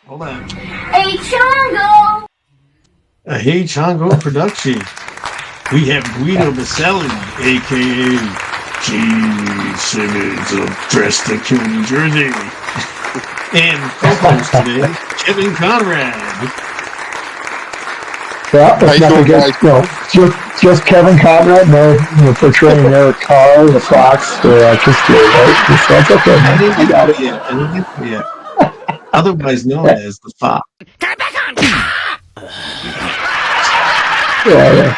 Hold on. Hey, Chongo! A Hey Chongo production. We have Guido Basile, a.k.a. Gene Simmons of Dress to Kill, New Jersey. And co-host today, Kevin Conrad. Yeah, that's nothing good. No, just Kevin Conrad, no portraying Eric Carr, the Fox, or Kiss right? That's okay, I man. didn't I get got there it. yet. Otherwise known Yeah, as the Fox. yeah.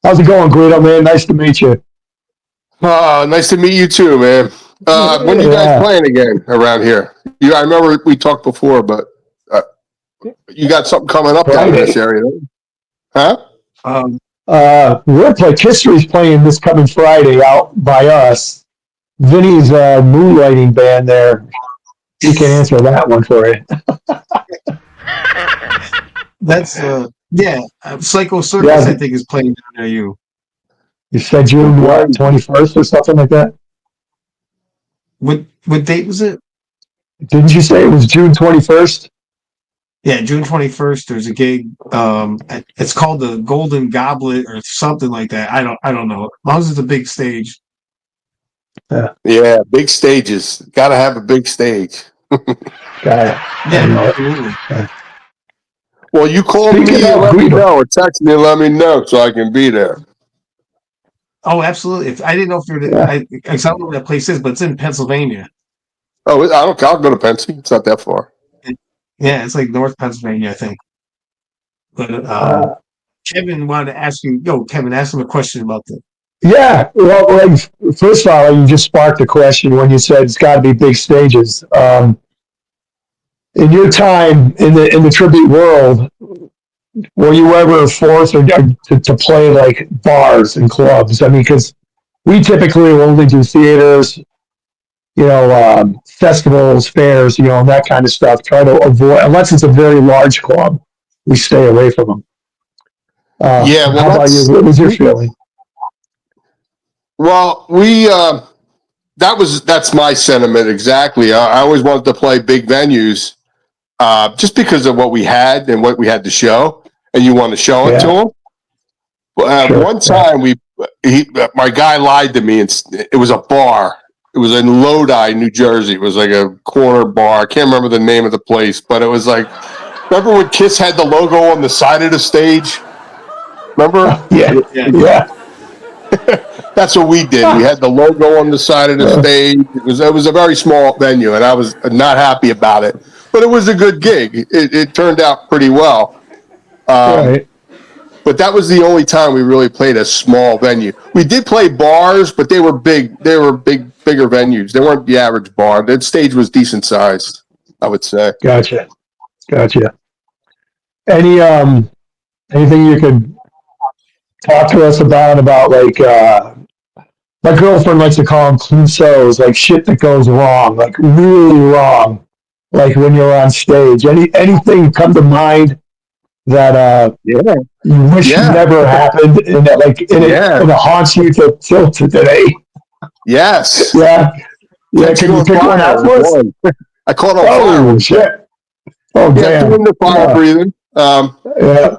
How's it going, Guido, man? Nice to meet you. Nice to meet you too, man. When are you guys Yeah. playing again around here? I remember we talked before, but you got something coming up down in this Friday. area, huh? Um, History's playing this coming Friday out by us. Vinny's moonlighting band there. He can answer that one for you. that's Psycho Circus, I Yeah, think, is playing down near you. you said June what, 21st or something like that? What date was it? Didn't you say it was June 21st? Yeah, June 21st. There's a gig. It's called the Golden Goblet or something like that. I don't know. As long as it's a big stage. Yeah, big stages. Got to have a big stage. Got Yeah, absolutely. Well, you called Speaking me and of let me Guido, know, or text me and let me know so I can be there. Oh, absolutely. If I didn't know if you're, yeah, I don't know where that place is, but it's in Pennsylvania. Oh, I'll go to Pennsy. It's not that far. Yeah, it's like North Pennsylvania, I think. But uh, Kevin wanted to ask you, Kevin, ask him a question about that. yeah. Well, like, first of all, you just sparked a question when you said it's got to be big stages. In your time in the tribute world, were you ever forced or to play like bars and clubs? I mean, because we typically only do theaters, festivals, fairs, and that kind of stuff. Try to avoid, unless it's a very large club, we stay away from them. Yeah, well, How about you? What was your feeling? we that's my sentiment exactly. I always wanted to play big venues, just because of what we had and what we had to show, and you want to show it to Yeah, them. sure. One Yeah. time, my guy lied to me, and it was a bar. It was in Lodi, New Jersey. It was like a corner bar. I can't remember the name of the place, but it was like, remember when Kiss had the logo on the side of the stage? Remember? Yeah, Yeah. yeah. That's what we did. We had the logo on the side of the stage. It was a very small venue, and I was not happy about it. But it was a good gig. It turned out pretty well. Right. But that was the only time we really played a small venue. We did play bars, but they were big. They were bigger venues. They weren't the average bar. That stage was decent sized, I would say. Gotcha. Gotcha. Any anything you could talk to us about like my girlfriend likes to call them cliches, like shit that goes wrong, like really wrong, like when you're on stage. Anything come to mind that Yeah, you wish yeah, never happened, and that yeah. and it haunts you till today? Yes. Yeah, yeah. Catching Can you on pick one fire out was for us? one. I caught on fire Oh one time. shit! Oh Yeah, damn! doing the fire breathing. Yeah.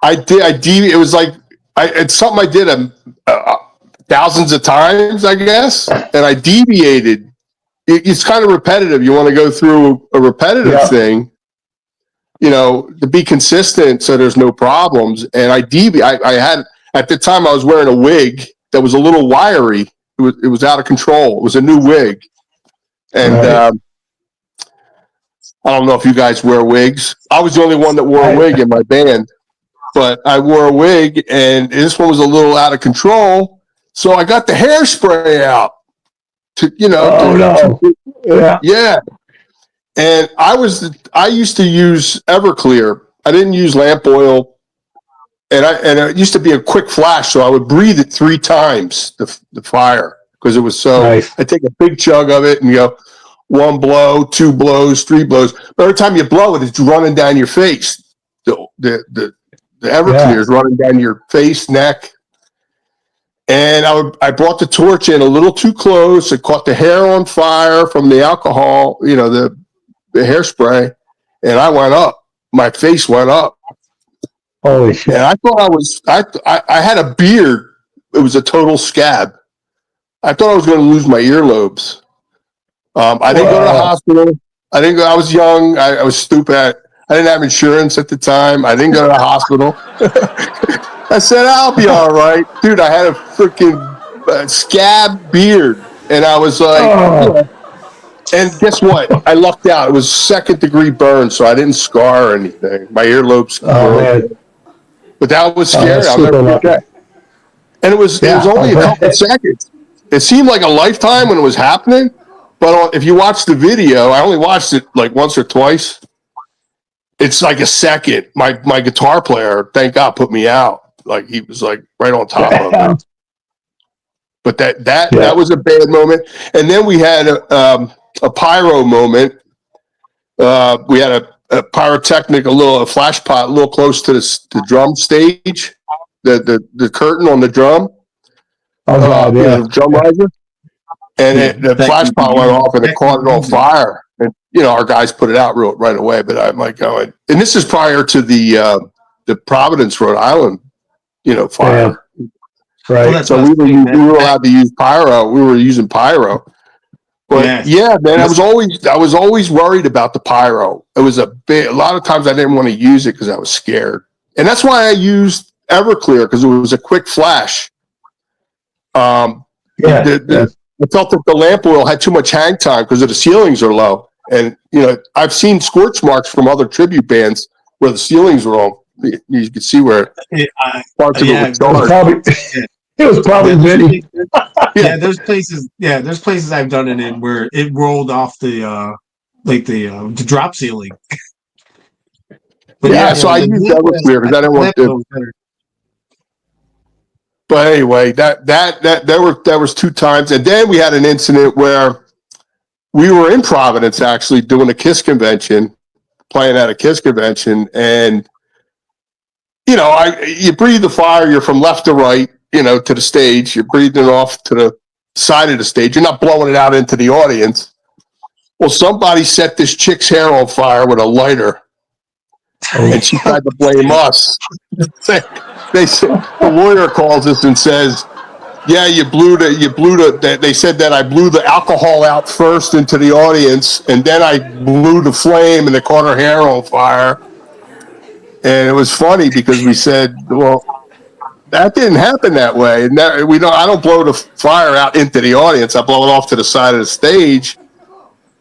I did. It was like it's something I did thousands of times, I guess, and I deviated. It's kind of repetitive. You want to go through a repetitive Yeah. thing, to be consistent, so there's no problems. And I had at the time I was wearing a wig that was a little wiry. It was out of control. It was a new wig, and Right. I don't know if you guys wear wigs. I was the only one that wore a wig in my band. But I wore a wig, and this one was a little out of control. So I got the hairspray out Oh no. Yeah. yeah. And I used to use Everclear. I didn't use lamp oil, and it used to be a quick flash, so I would breathe it 3 times the fire because it was so. Nice. I take a big chug of it and go 1 blow, 2 blows, 3 blows. But every time you blow it, it's running down your face. The Everclear Yeah. is running down your face, neck. And I brought the torch in a little too close. It caught the hair on fire from the alcohol, the hairspray. and I went up. My face went up. Holy shit! And I thought I had a beard. It was a total scab. I thought I was going to lose my earlobes. I didn't go to the hospital. I was young. I was stupid. I didn't have insurance at the time. I didn't go to the hospital. I said, I'll be all right. Dude, I had a freaking scab beard. And I was like, and guess what? I lucked out. It was 2nd-degree burn, so I didn't scar or anything. My earlobes were okay. But that was scary. I'll never forget. And it was only a couple of seconds. It seemed like a lifetime when it was happening. But if you watch the video, I only watched it like once or twice. It's like a second. My guitar player, thank God, put me out. Like he was like right on top of it. But that was a bad moment. And then we had a pyro moment. We had a pyrotechnic, a flash pot, a little close to the drum stage, the curtain on the drum. The drum riser. And the flash pot went off and it caught it on fire. And, our guys put it out right away. But I'm like going, and this is prior to the Providence, Rhode Island, fire. Yeah. Right. Well, so we were allowed to use pyro. We were using pyro. But man, I was always worried about the pyro. It was a lot of times I didn't want to use it because I was scared. And that's why I used Everclear, because it was a quick flash. I felt that the lamp oil had too much hang time because the ceilings are low. And, I've seen scorch marks from other tribute bands where the ceilings were low. You can see where parts of it was probably Vinny. There's places I've done it in where it rolled off the drop ceiling. But so I used Everclear because I didn't want to. But anyway, there was 2 times, and then we had an incident where we were in Providence actually doing a KISS convention, playing at a KISS convention, and you breathe the fire. You're from left to right, to the stage. You're breathing it off to the side of the stage. You're not blowing it out into the audience. Well, somebody set this chick's hair on fire with a lighter, and she tried to blame us. They said, the lawyer calls us and says, "Yeah, they said that I blew the alcohol out first into the audience, and then I blew the flame, and it caught her hair on fire." And it was funny because we said, "Well, that didn't happen that way. And I don't blow the fire out into the audience. I blow it off to the side of the stage."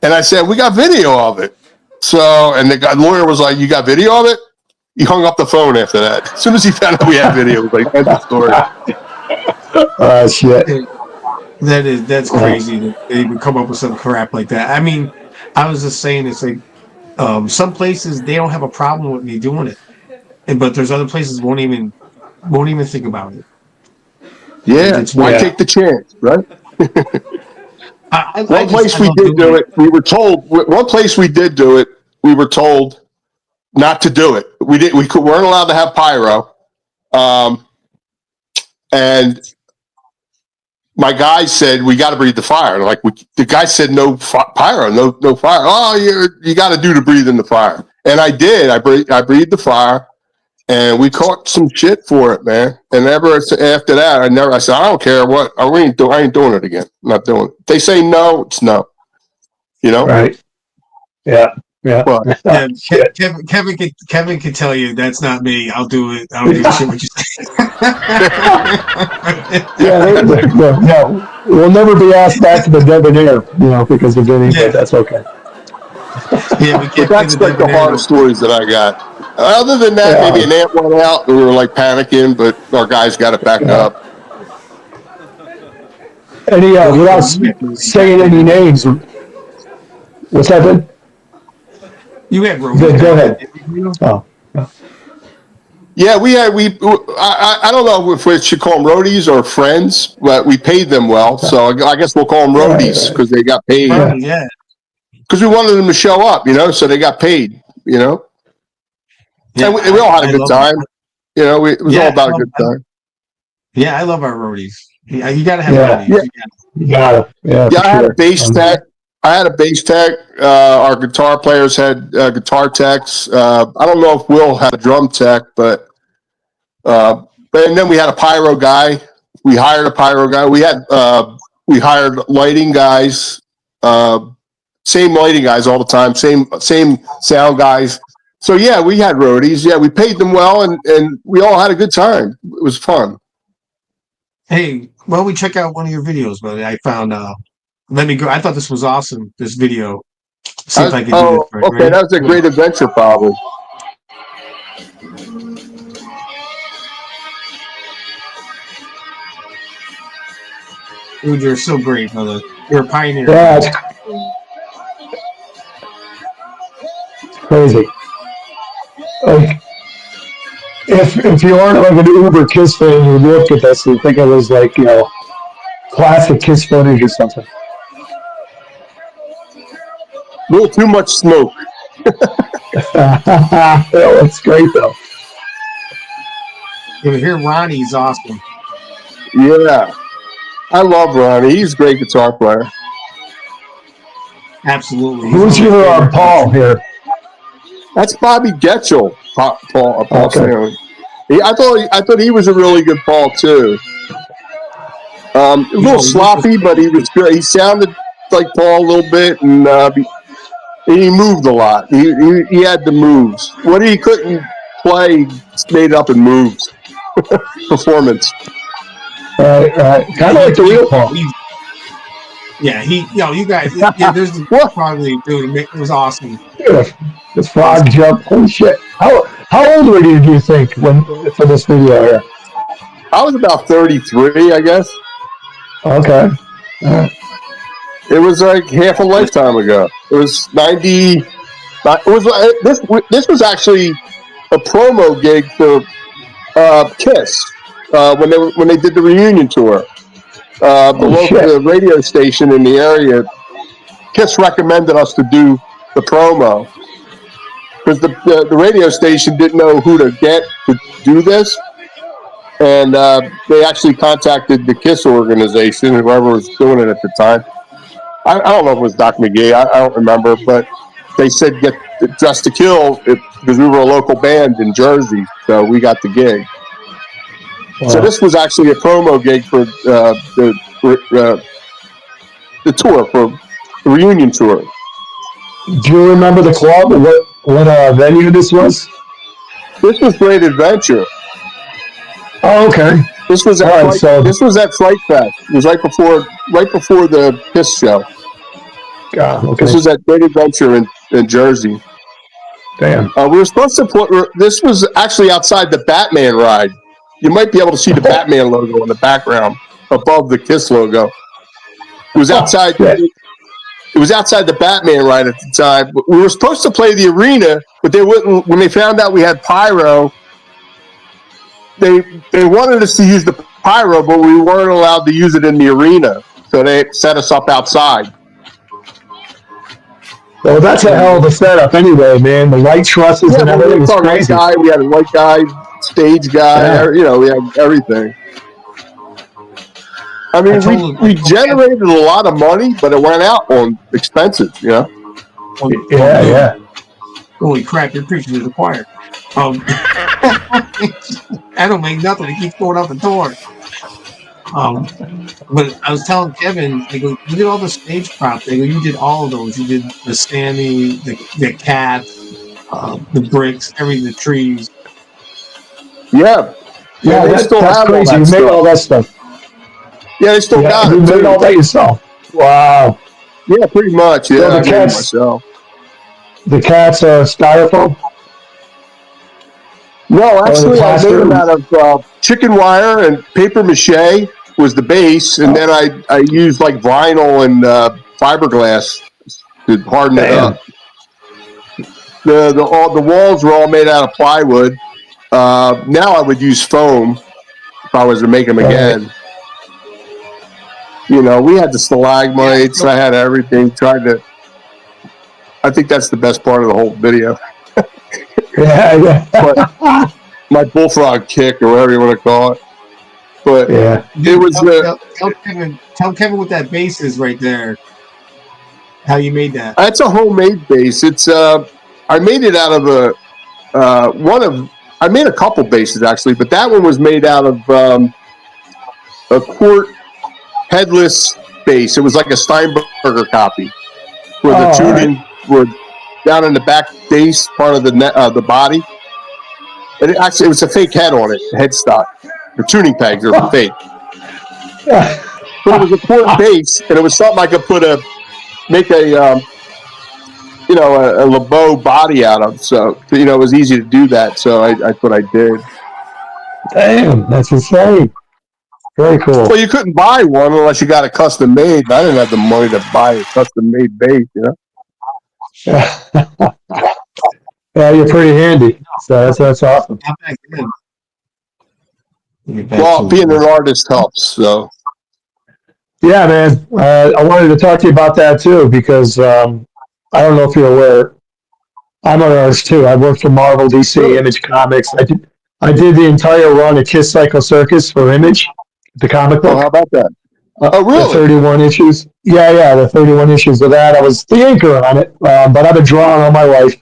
And I said, "We got video of it." So, and the lawyer was like, "You got video of it?" He hung up the phone after that. As soon as he found out we had video, he was like, "That's the story." Shit. That's crazy that they would come up with some crap like that. I mean, I was just saying, it's like some places they don't have a problem with me doing it, but there's other places won't even think about it. Yeah, why take the chance, right? One place we did do it, we were told. One place we did do it, we were told not to do it. We weren't allowed to have pyro, and my guy said we got to breathe the fire. Like the guy said, no pyro, no fire. Oh, you got to do to breathe in the fire, and I did. I breathed the fire, and we caught some shit for it, man. And ever after that, I said, I don't care what. I ain't doing it again. I'm not doing it. They say no, it's no. Right. Yeah. Yeah. But, Kevin can tell you that's not me. I'll do it. I don't give a shit what you say. We'll never be asked back to the debonair, because of Vinny, but that's okay. That's like the hardest stories that I got. Other than that, maybe an amp went out and we were like panicking, but our guys got it back up. Any without saying any names, what's happened? You had roadies. Go ahead. Oh. Yeah, I don't know if we should call them roadies or friends, but we paid them well, so I guess we'll call them roadies because they got paid. Yeah. Because we wanted them to show up, so they got paid, Yeah, and we all had a good time. It was all about a good time. Yeah, I love our roadies. Yeah, you got to have roadies. You got it. Yeah, I had a bass tech. I had a bass tech. Our guitar players had guitar techs. I don't know if Will had a drum tech, but and then we had a pyro guy. We hired a pyro guy. We hired lighting guys. Same lighting guys all the time. Same sound guys. So yeah, we had roadies. Yeah, we paid them well, and we all had a good time. It was fun. Hey, why don't we check out one of your videos, buddy? I found. Let me go. I thought this was awesome. This video. See if I can do this right. Okay, Ready? that was a great adventure, probably. Dude, you're so great, brother. You're a pioneer. Yeah, it's crazy. Like, if you aren't like an uber Kiss fan, you look at this and think it was like, classic Kiss footage or something. A little too much smoke. That's great though. Here, Ronnie's awesome. Yeah, I love Ronnie. He's a great guitar player. Absolutely. Who's your Paul here? That's Bobby Getchell. Paul Okay. Stanley. I thought he was a really good Paul too. A little sloppy, but he was good. He sounded like Paul a little bit, and he moved a lot. He had the moves. What he couldn't play, made up in moves. Performance. Right. Kind of like the real Paul. Yeah, you guys. Yeah, there's probably, dude. It was awesome. Yeah, the frog jump. Holy shit! How old were you? Do you think for this video here? I was about 33, I guess. Okay. It was like half a lifetime ago. It was 90. It was this was actually a promo gig for Kiss when they did the reunion tour. The radio station in the area, Kiss recommended us to do the promo because the radio station didn't know who to get to do this, and they actually contacted the Kiss organization, whoever was doing it at the time. I don't know if it was Doc McGee. I don't remember, but they said get Dress to Kill because we were a local band in Jersey, so we got the gig. Wow. So this was actually a promo gig for the tour, for the reunion tour. Do you remember the club? What venue this was? This was Great Adventure. Oh, okay. This was at Fright Fest. It was right before the Kiss show. Okay. This was at Great Adventure in Jersey. Damn. We were supposed to put. This was actually outside the Batman ride. You might be able to see the Batman logo in the background above the Kiss logo. It was outside. It was outside the Batman ride at the time. We were supposed to play the arena, but they wouldn't. When they found out we had pyro, they wanted us to use the pyro, but we weren't allowed to use it in the arena. So they set us up outside. Well, that's a hell of a setup anyway, man. The light trusses and everything was crazy. We had a light guy, stage guy, we had everything. I mean, we generated a lot of money, but it went out on expenses, Yeah. Holy crap, you're preaching to the choir. I don't make nothing. It keeps going out the door. But I was telling Kevin, I go, you did all the stage props. I go, you did all of those. You did the standing, the cat, the bricks, everything, the trees. Yeah, that's crazy. You made all that stuff. Yeah, they still got it. You made all that yourself. Wow. Yeah, pretty much. Yeah, so I made it myself. The cats are styrofoam? No, actually, I made them out of chicken wire and paper mache was the base, and then I used like vinyl and fiberglass to harden it up. The walls were all made out of plywood. Now I would use foam if I was to make them again. You know, we had the stalagmites. I had everything. I think that's the best part of the whole video. But my bullfrog kick, or whatever you want to call it. But it was tell Kevin what that bass is right there. How you made that? It's a homemade base. It's I made it out of I made a couple bases actually, but that one was made out of a quart headless base. It was like a Steinberger copy, where the tuning were down in the back base part of the body. And it was a fake head on it, headstock. The tuning pegs are fake. But it was a quart base, and it was something I could make a LeBeau body out of. So, it was easy to do that. So that's what I did. Damn, that's insane. Very cool. Well, you couldn't buy one unless you got a custom made. I didn't have the money to buy a custom made base, Yeah, you're pretty handy. So that's awesome. Well, being an artist helps. So. Yeah, man. I wanted to talk to you about that too because I don't know if you're aware. I'm an artist too. I worked for Marvel, DC, Image Comics. I did the entire run of Kiss Psycho Circus for Image, the comic book. Oh, how about that? Oh, really? The 31 issues. Yeah, the 31 issues of that. I was the anchor on it, but I've been drawing all my life.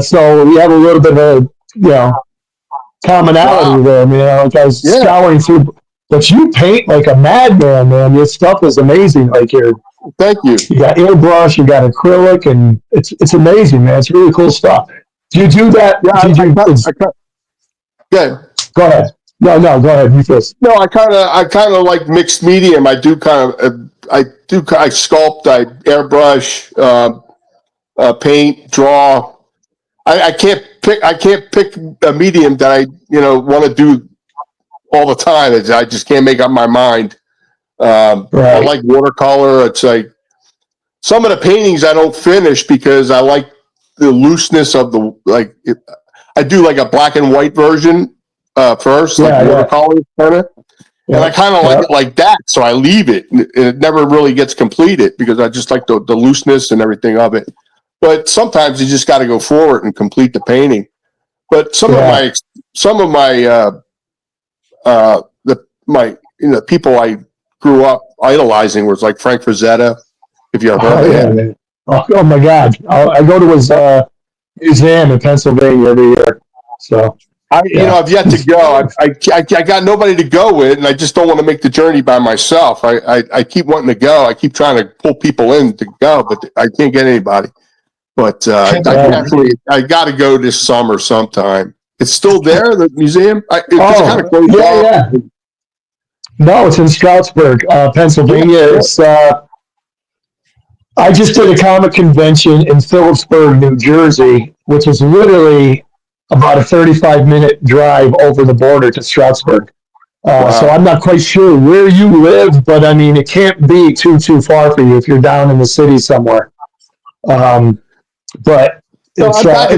So we have a little bit of commonality there. Like I was scouring through. But you paint like a madman, man. Your stuff is amazing. Like thank you. You got airbrush, you got acrylic, and it's amazing, man. It's really cool stuff. Do you do that? Yeah, go ahead. No, go ahead. You first. No, I kind of like mixed medium. I sculpt, I airbrush, paint, draw. I can't pick a medium that I want to do all the time. I just can't make up my mind. Right. I like watercolor. It's like some of the paintings I don't finish because I like the looseness of I do like a black and white version first, watercolor kind of. Yeah. And I kind of like it like that, so I leave it. It never really gets completed because I just like the looseness and everything of it. But sometimes you just got to go forward and complete the painting. But some of my people I grew up idolizing was like Frank Frazetta. If you ever heard of him. Oh my God! I go to his museum in Pennsylvania every year. So I've yet to go. I got nobody to go with, and I just don't want to make the journey by myself. I keep wanting to go. I keep trying to pull people in to go, but I can't get anybody. But I got to go this summer sometime. It's still there, the museum. It's kind of closed off. Yeah. No, it's in Stroudsburg, Pennsylvania. It's I just did a comic convention in Phillipsburg, New Jersey, which is literally about a 35-minute drive over the border to Stroudsburg. So I'm not quite sure where you live, but I mean, it can't be too far for you if you're down in the city somewhere. But it's I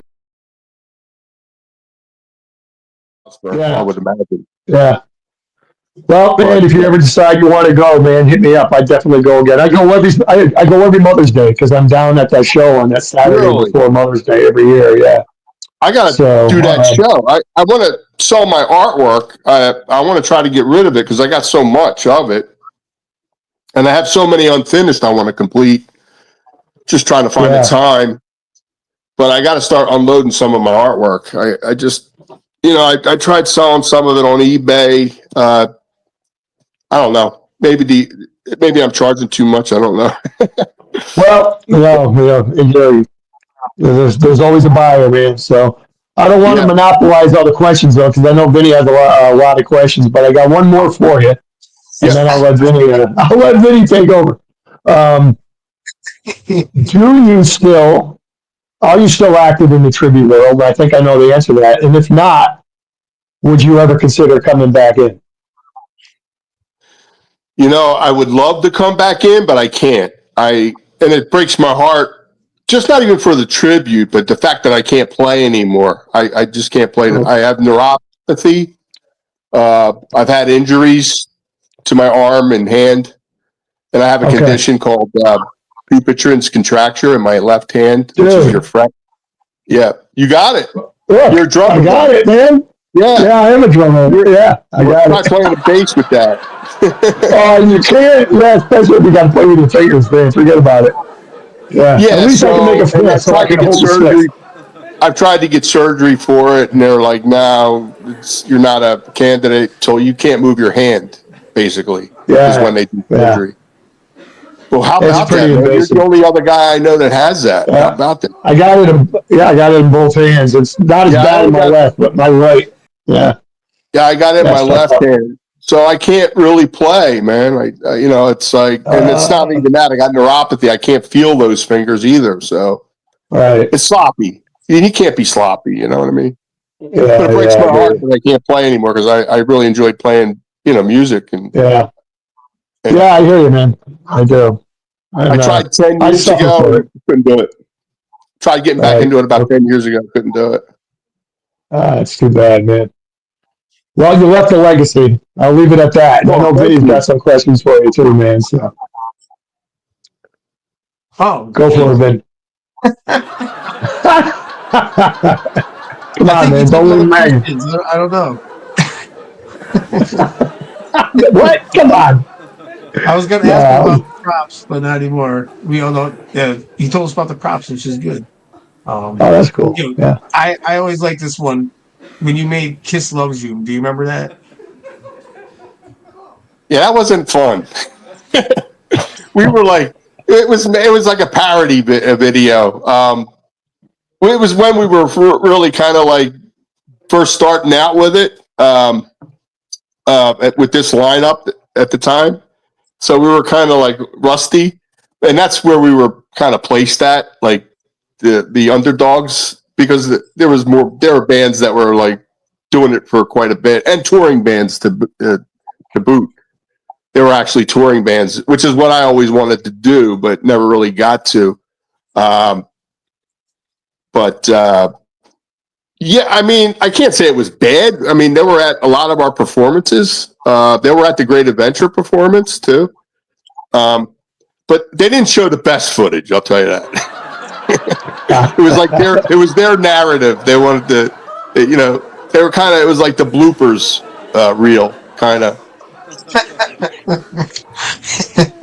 would imagine. Yeah. Well, man, if you ever decide you want to go, man, hit me up. I'd definitely go again. I go every Mother's Day because I'm down at that show on that Saturday before Mother's Day every year. Yeah. I got to do that show. I want to sell my artwork. I want to try to get rid of it because I got so much of it. And I have so many unfinished I want to complete. Just trying to find the time. But I got to start unloading some of my artwork. I just, I tried selling some of it on eBay. I don't know. Maybe I'm charging too much. I don't know. Well, there's always a buyer, man. So I don't want to monopolize all the questions though, because I know Vinny has a lot of questions. But I got one more for you, and then I'll let Vinny take over. Are you still active in the tribute world? I think I know the answer to that. And if not, would you ever consider coming back in? I would love to come back in, but I can't. And it breaks my heart, just not even for the tribute, but the fact that I can't play anymore. I just can't play. I have neuropathy. I've had injuries to my arm and hand, and I have a condition called Dupuytren's contracture in my left hand, which is your front. Yeah, you got it. Yeah, you're a drummer. I got it, man. Yeah, I am a drummer. I got it. I'm not playing the bass with that. Oh, you can't. Yeah, especially if you got to play with your fingers, man. Forget about it. Yeah. At Yeah, least I can make so a and I fist so I tried to can get hold the stick. surgery. I've tried to get surgery for it, and they're like, "No, you're not a candidate till you can't move your hand." Basically, is when Yeah. they do Yeah. surgery. Well, how It's about that, pretty man? You're the invasive. only other guy I know that has that. How Yeah. about that? I got it. I got it in both hands. It's not as Yeah, I bad in only my got left, but my right. Yeah. yeah, I got it in Yeah. my It's tough. left hand, so I can't really play, man. It's like, and it's not Uh, even that. I got neuropathy. I can't feel those fingers either, so right. it's sloppy. You can't be sloppy. You know what I mean? But Yeah. it breaks Yeah. my I hear heart you. that I can't play anymore because I really enjoyed playing, music Yeah. and Yeah. I hear you, man. I do. I And tried 10 I years suffer ago for and it. couldn't do it. Tried getting back Right. into it about 10 years ago, couldn't do it. It's too bad, man. Well, you left a legacy. I'll leave it at that. And I Well, know thank Vinny's got you. some questions for you too, man. So Oh, go for it, geez. Vin. Come I on, think you man. took Don't all leave the him hanging. questions. I don't know. What? Come on. I was going to ask him about No. the props, but not anymore. We all know. Yeah, he told us about the props, which is good. Oh, that's cool. You know, Yeah. I always like this one when you made "Kiss Loves You." Do you remember that? Yeah, that wasn't fun. We were like, it was like a parody video. It was when we were really kind of like first starting out with it, with this lineup at the time. So we were kind of like rusty, and that's where we were kind of placed at, like the underdogs, because there were bands that were like doing it for quite a bit, and touring bands to boot. They were actually touring bands, which is what I always wanted to do, but never really got to. Um, but yeah, I mean, I can't say it was bad. I mean, they were at a lot of our performances. They were at the Great Adventure performance too. Um, but they didn't show the best footage. I'll tell you that. It was their narrative. They wanted they were kind of. It was like the bloopers reel kind of.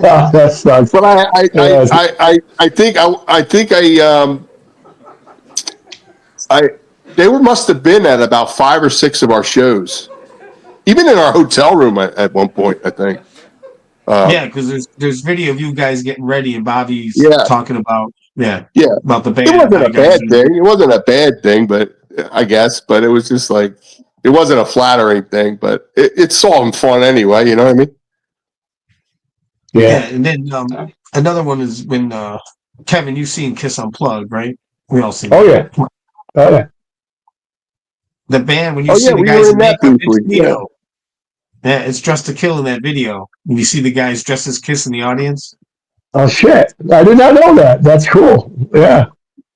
Oh, that sucks. But Yeah. I they must have been at about 5 or 6 of our shows, even in our hotel room at one point. I think. Yeah, because there's video of you guys getting ready and Bobby's Yeah, talking about yeah. about the It band, how wasn't a you guys bad do. thing. It wasn't a bad thing, but I guess. But it was just like it wasn't a flattering thing. But it's all in fun anyway. You know what I mean? Yeah, Yeah. and then another one is when Kevin, you've seen Kiss Unplugged, right? We all seen Oh, that. yeah. Oh, yeah. The band when you Oh see yeah, the we were guys in in that makeup, it's briefly. Yeah, Guido. Yeah, it's Dressed to Kill in that video. When you see the guys dressed as Kiss in the audience. Oh, shit. I did not know that. That's cool. Yeah.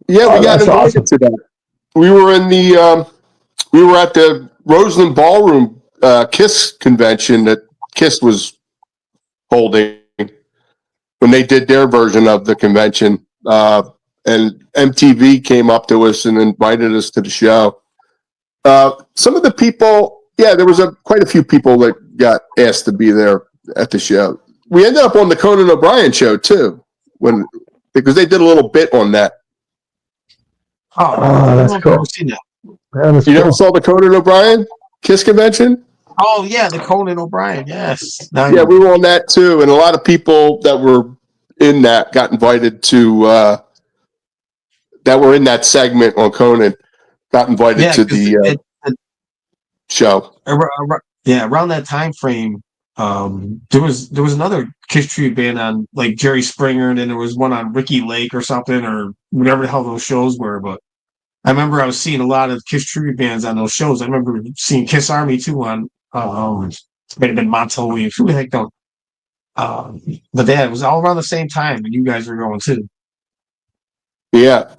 yeah. We Oh, got that's invited awesome. to that. We were in the we were at the Roseland Ballroom Kiss convention that Kiss was holding when they did their version of the convention. And MTV came up to us and invited us to the show. Some of the people, yeah, there was quite a few people that got asked to be there at the show. We ended up on the Conan O'Brien show too, because they did a little bit on that. Oh, I Oh, don't that's know if I've ever cool. seen that. Yeah, that's You never cool. saw the Conan O'Brien Kiss convention? Oh yeah, the Conan O'Brien. Yes, now I Yeah, we remember. were on that too, and a lot of people that were in that got invited to that were in that segment on Conan got invited Yeah, to because the show. yeah, around that time frame, there was another Kiss tribute band on like Jerry Springer, and then there was one on Ricky Lake or something, or whatever the hell those shows were. But I remember I was seeing a lot of Kiss tribute bands on those shows. I remember seeing Kiss Army too on might have been Montel Williams. Who the heck don't? Um, but yeah, it was all around the same time, and you guys were going too. Yeah,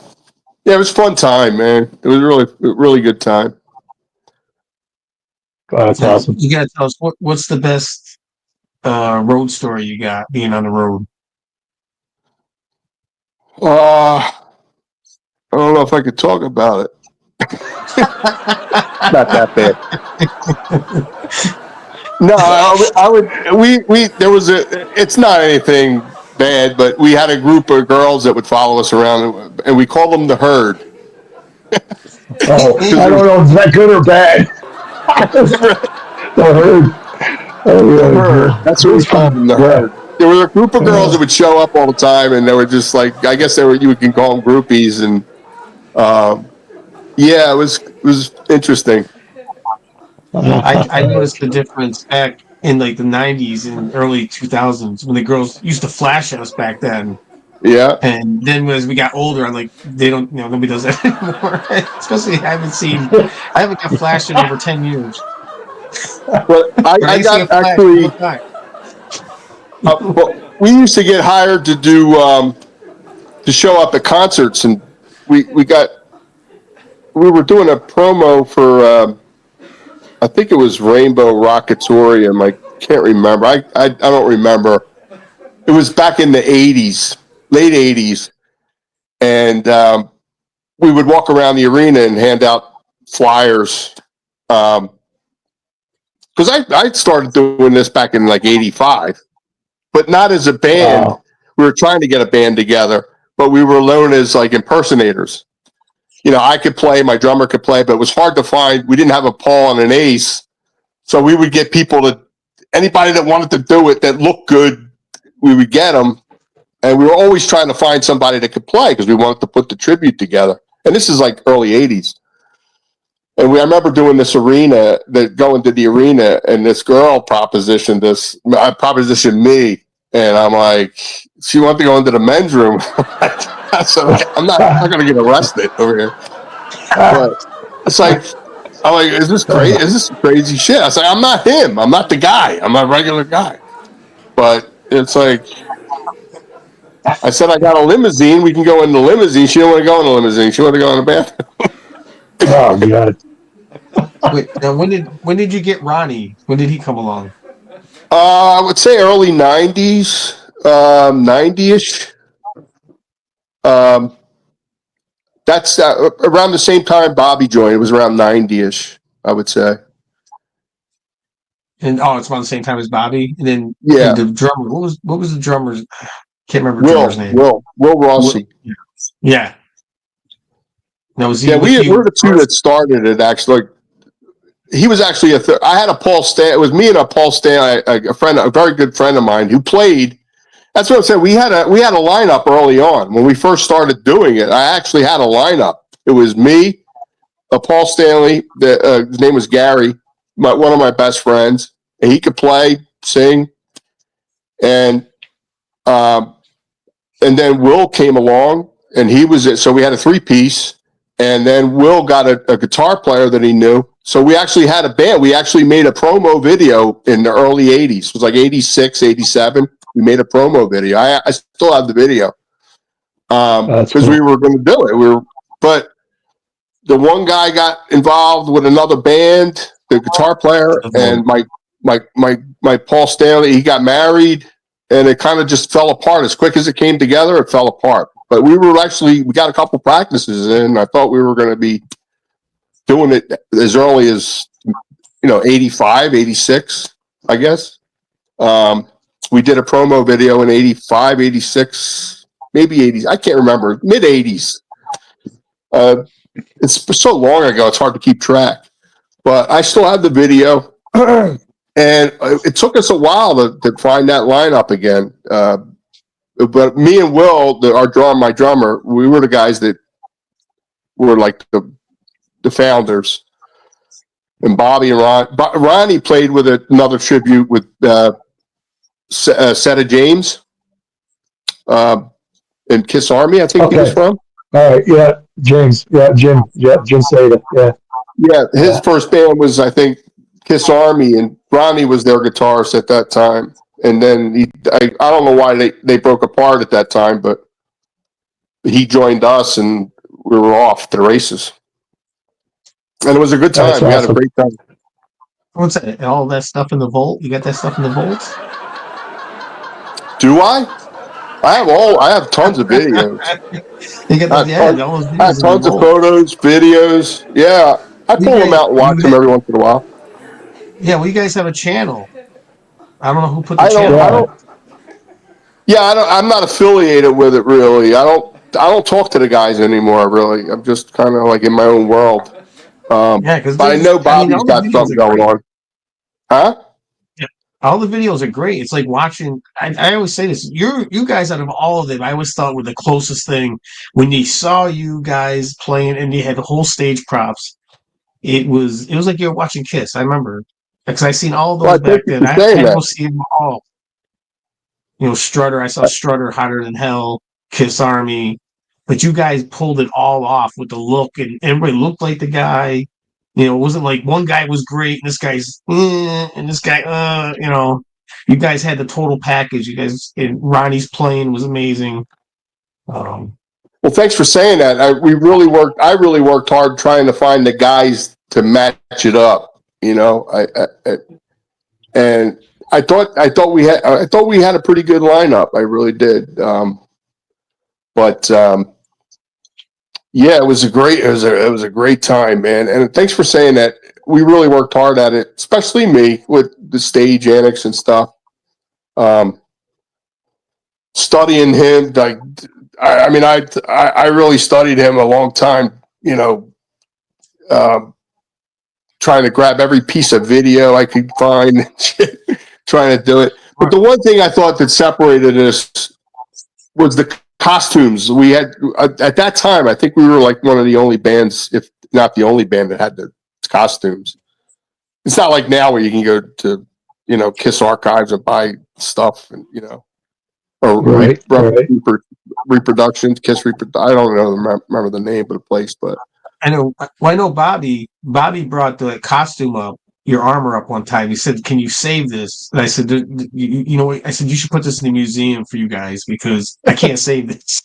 yeah, it was a fun time, man. It was really good time. Oh, that's Now awesome. you gotta tell us what's the best road story you got being on the road. I don't know if I could talk about it. Not that bad. No, I would. We there was a. It's not anything bad, but we had a group of girls that would follow us around, and we called them the herd. Oh, Because I there don't know if that good or bad. was The herd. Oh the yeah, herd. That's what we that's called fun. them, the Yeah. herd. There were a group of girls that would show up all the time, and they were just like, I guess they were. You can call them groupies, and yeah, it was interesting. I noticed the difference back in like the '90s and early 2000s when the girls used to flash us back then. Yeah. And then as we got older, I'm like, they don't, nobody does that anymore. Especially I haven't got flashed in over 10 years. But When I I used to got get flashed all actually. the time. Well, we used to get hired to do to show up at concerts, and we were doing a promo for I think it was Rainbow Rockatorium. I can't remember. I don't remember. It was back in the '80s, late '80s, and we would walk around the arena and hand out flyers. Because I started doing this back in like '85, but not as a band. Wow. We were trying to get a band together, but we were known as like impersonators. I could play, my drummer could play, but it was hard to find. We didn't have a Paul and an Ace. So we would get anybody that wanted to do it that looked good, we would get them. And we were always trying to find somebody that could play because we wanted to put the tribute together. And this is like early 80s. And I remember doing this going to the arena, and this girl propositioned me. And I'm like, she wanted to go into the men's room. I said, I'm not going to get arrested over here. But it's like, I'm like, is this crazy? Is this crazy shit? I was like, I'm not him. I'm not the guy. I'm a regular guy. But it's like, I said, I got a limousine. We can go in the limousine. She didn't want to go in the limousine. She wanted to go in the bathroom. Oh god. Wait, now when did you get Ronnie? When did he come along? I would say early 90s, 90-ish. That's around the same time Bobby joined. It was around 90-ish, I would say. And it's around the same time as Bobby. And then Yeah. and the drummer, what was the drummer's? Can't remember the drummer's name. Will Rossi. Yeah. Now was he Yeah, with you? we're the two that started it. Actually, he was actually I had a Paul Stan. It was me and a Paul Stan, a very good friend of mine who played. That's what I'm saying. We had a lineup early on when we first started doing it. I actually had a lineup. It was me, a Paul Stanley. His name was Gary, one of my best friends, and he could play, sing, and then Will came along, and he was it. So we had a 3-piece, and then Will got a guitar player that he knew. So we actually had a band. We actually made a promo video in the early 80s. It was like 86, 87. We made a promo video. I still have the video because we were going to do it. But the one guy got involved with another band, the guitar player, and my Paul Stanley. He got married, and it kind of just fell apart. As quick as it came together, it fell apart. But we got a couple practices in. I thought we were going to be doing it as early as 85, 86, I guess. We did a promo video in 85, 86, maybe 80s. I can't remember. Mid 80s. It's so long ago, it's hard to keep track. But I still have the video. And it took us a while to find that lineup again. But me and Will, my drummer, we were the guys that were like the founders. And Bobby and Ronnie played with another tribute with Setta James in Kiss Army, I think he was from. All right, yeah, James, Jim Seda, yeah. Yeah, his first band was, I think, Kiss Army, and Ronnie was their guitarist at that time. And then I don't know why they broke apart at that time, but he joined us, and we were off to the races. And it was a good time. That's we awesome. had a great time. What's that? All that stuff in the vault? You got that stuff in the vault? Do I? I have tons of videos. You got I have tons of photos, videos. Yeah, I pull them out and watch them every once in a while. Yeah, well, you guys have a channel. I don't know who put the I don't. channel I up. Yeah. don't. Yeah, I don't. I'm not affiliated with it really. I don't. I don't talk to the guys anymore. Really, I'm just kind of like in my own world. Yeah, because But I know I mean, Bobby's all the got videos something are going great. on. Huh? Yeah, all the videos are great. It's like watching. I always say this. You guys out of all of them, I always thought were the closest thing when they saw you guys playing and they had the whole stage props. It was like you were watching Kiss. I remember because I seen all Well, those I thank back you then. for I saying had to that. go see them all. Strutter. I saw Strutter, Hotter Than Hell, Kiss Army, but you guys pulled it all off with the look, and everybody looked like the guy. It wasn't like one guy was great, and this guy's, and this guy, You guys had the total package. You guys, and Ronnie's playing was amazing. Um, Well, thanks for saying that. We really worked. I really worked hard trying to find the guys to match it up. And I thought we had a pretty good lineup. I really did. But yeah, it was a great time, man. And thanks for saying that. We really worked hard at it, especially me with the stage annex and stuff. Um, Studying him, like I mean, I really studied him a long time. Um, Trying to grab every piece of video I could find, trying to do it. But the one thing I thought that separated us was the costumes. We had at that time. I think we were like one of the only bands, if not the only band, that had the costumes. It's not like now where you can go to Kiss Archives and buy stuff, and or Right. Right. reproductions, Kiss I don't know remember the name of the place, but I know. Well, I know Bobby. Bobby brought the costume up, your armor up one time. He said, "Can you save this?" And I said, "You know what?" I said, "You should put this in the museum for you guys because I can't save this."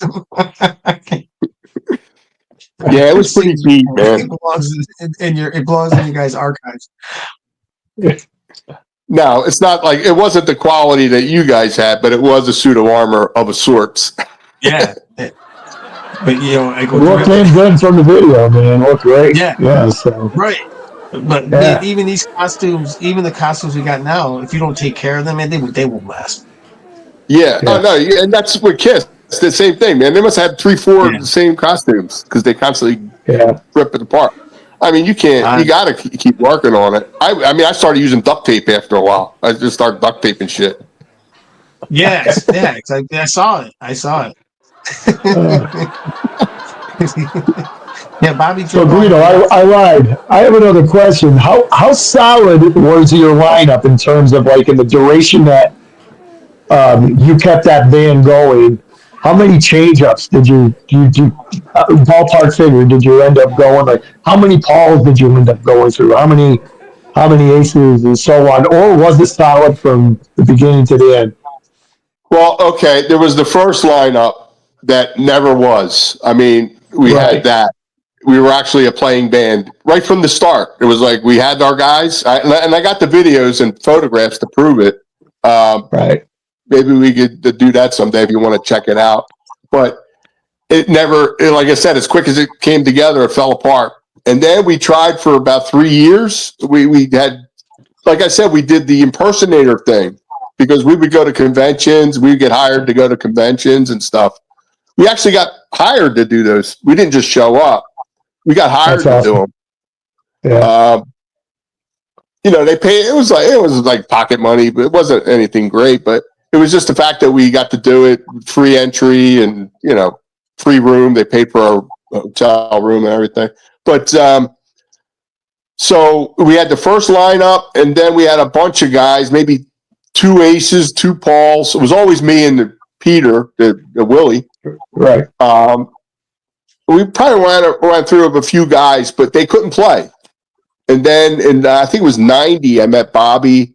yeah, it was This pretty seems neat, man. it belongs in your it belongs in you guys' archives. No, it's not like it wasn't the quality that you guys had, but it was a suit of armor of a sorts. Yeah, but I It go looked through. damn good from the video, man. It looked great. Yeah, Yeah. So right. But man, yeah. even these costumes, even the costumes we got now, if you don't take care of them, man, they won't last. Yeah. Oh Yeah. no, and that's what Kiss. It's the same thing, man. They must have 3, 4 Yeah. of the same costumes because they constantly Yeah. rip it apart. I mean, you can't. Uh, You got to keep working on it. I mean, I started using duct tape after a while. I just started duct taping shit. yes, yeah. 'Cause I saw it. I saw Uh, it. Yeah, Bobby so drove all the Guido, way out. I lied. I have another question. How solid was your lineup in terms of like in the duration that you kept that band going? How many change ups did you ballpark figure did you end up going like how many Pauls did you end up going through? How many aces and so on? Or was it solid from the beginning to the end? Well, okay, there was the first lineup that never was. I mean, we had Right, that. We were actually a playing band right from the start. It was like we had our guys, and I got the videos and photographs to prove it. Um, right, Maybe we could do that someday if you want to check it out. But it never, like I said, as quick as it came together, it fell apart. And then we tried for about 3 years. We had, like I said, we did the impersonator thing because we would go to conventions. We'd get hired to go to conventions and stuff. We actually got hired to do those. We didn't just show up. We got that's hired to do awesome. them. Yeah, They paid. It was like pocket money, but it wasn't anything great. But it was just the fact that we got to do it, free entry, and free room. They paid for our hotel room and everything. But so we had the first lineup, and then we had a bunch of guys, maybe 2 aces, 2 Pauls. It was always me and Peter, the Willie. right. We probably went through a few guys, but they couldn't play. And then I think it was 90, I met Bobby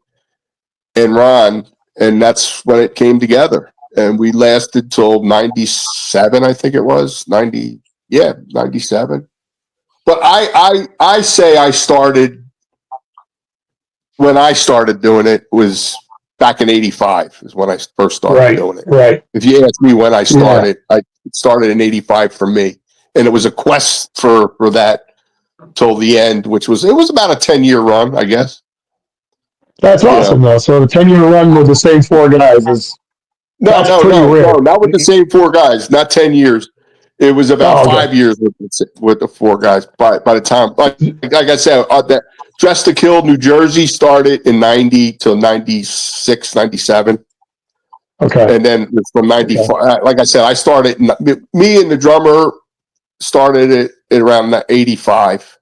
and Ron, and that's when it came together. And we lasted till 97, I think it was. 97. But I say I started when I started doing it was back in 85 is when I first started Right, doing it. right. If you ask me when I Yeah, started, I started in 85 for me. And it was a quest for that till the end, which was, it was about a 10-year run, I guess. That's awesome, though. So the 10-year run with the same four guys that's pretty rare. not with the same four guys. Not 10 years. It was about 5 years with the four guys. By the time, like I said, that Dress to Kill New Jersey started in 90 till 96, 97. Okay. And then from 95, like I said, I started, me and the drummer started it at around 85.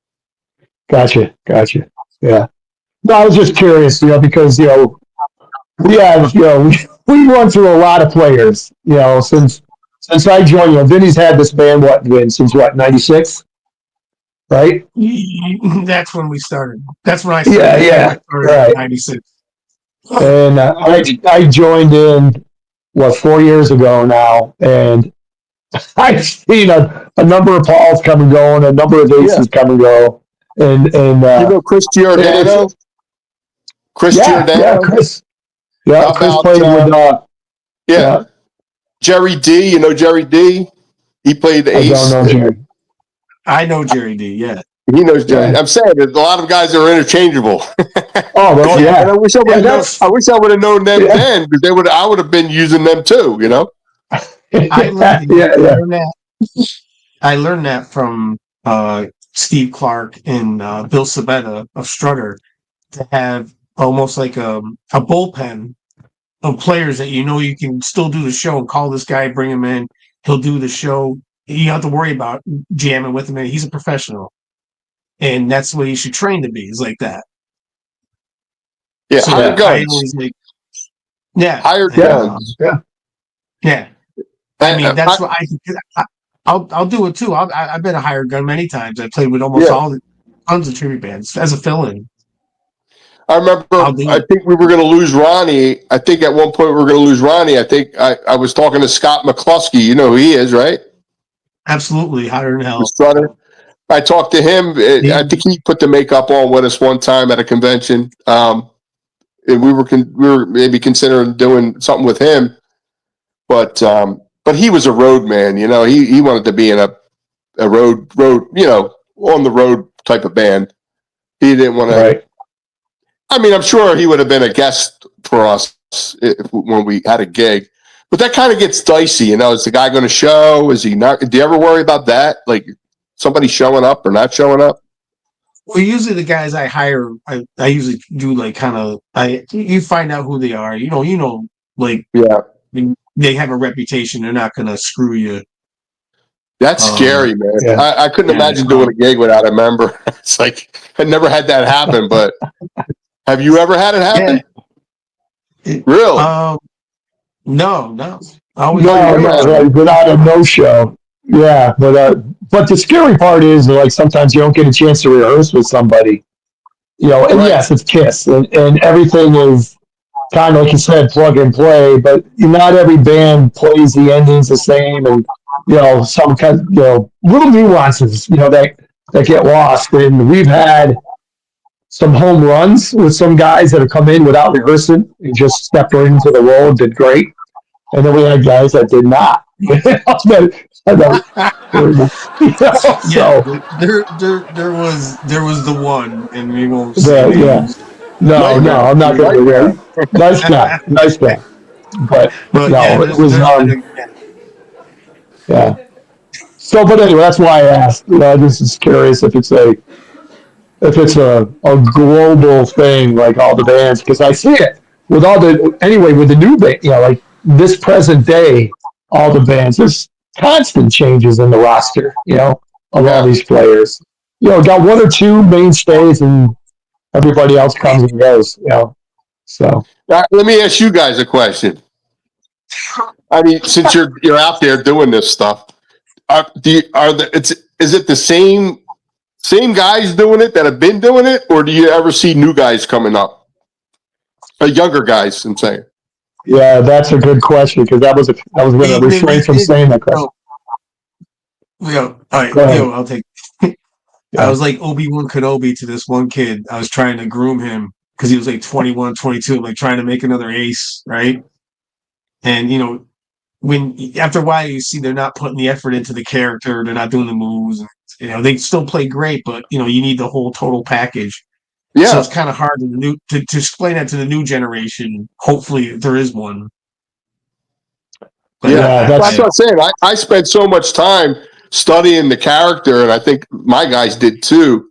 Gotcha. Yeah. No, I was just curious, because, we have, we run through a lot of players, since I joined, Vinny's had this band, since what, 96? Right? That's when we started. That's when I started. Yeah. I started Right. in 96. And I joined in, 4 years ago now, and I've seen a number of Pauls come and go, and a number of Aces come and go, and Chris Giordano? Yeah, Chris. Yeah, Chris played with. Jerry D. You know Jerry D. He played the Ace. I don't know Jerry. I know Jerry D. Yeah. He knows Jerry. Yeah. I'm saying there's a lot of guys that are interchangeable. Oh, well, yeah. And I wish I would have known them then, because I would have been using them too. I learned that from Steve Clark and Bill Sabetta of Strutter, to have almost like a bullpen of players that you can still do the show and call this guy, bring him in, he'll do the show. You don't have to worry about jamming with him. He's a professional, and that's what you should train to be. Is like that. Yeah, so hired guns. Hired guns. Yeah. I mean, that's what I'll do it too. I've been a hired gun many times. I played with almost tons of tribute bands as a fill-in. I remember, I think we were going to lose Ronnie. I think at one point we were going to lose Ronnie. I think I was talking to Scott McCluskey. You know who he is, right? Absolutely. Hotter than hell. I talked to him. I think he put the makeup on with us one time at a convention. And we were maybe considering doing something with him. But he was a road man. He wanted to be in a road, on the road type of band. He didn't want to. Right. I mean, I'm sure he would have been a guest for us when we had a gig, but that kind of gets dicey. Is the guy going to show? Is he not? Do you ever worry about that? Like somebody showing up or not showing up? Well, usually the guys I hire, I usually do like kind of, you find out who they are. They have a reputation. They're not going to screw you. That's scary, man. Yeah. I couldn't imagine doing a gig without a member. It's like I never had that happen, but have you ever had it happen? Yeah. Really? No. No, without a no-show. Yeah, but the scary part is like sometimes you don't get a chance to rehearse with somebody. And yes, it's Kiss, and everything is kind of like you said, plug and play. But not every band plays the endings the same, and some kind of little nuances that get lost. And we've had some home runs with some guys that have come in without rehearsing and just stepped right into the role and did great. And then we had guys that did not. There was the one, and we won't say No, I'm not going to do that. Nice guy. But no, it was yeah. So, but anyway, that's why I asked. I'm just curious if it's a global thing, like all the bands, because I see it with with the new band, like this present day, all the bands, there's constant changes in the roster, of all these players. Got one or two mainstays and everybody else comes and goes, so. Let me ask you guys a question. I mean, since you're out there doing this stuff, is it the same guys doing it that have been doing it, or do you ever see new guys coming up? Younger guys, I'm saying. Yeah, that's a good question, because I was going to refrain from saying that question. All right, I'll take. I was like Obi-Wan Kenobi to this one kid. I was trying to groom him because he was like 21, 22, like trying to make another ace, right? And when after a while you see they're not putting the effort into the character, they're not doing the moves. They still play great, but you need the whole total package. Yeah. So it's kind of hard to explain that to the new generation. Hopefully, there is one. But Yeah, that's what I'm saying. I spent so much time studying the character, and I think my guys did too.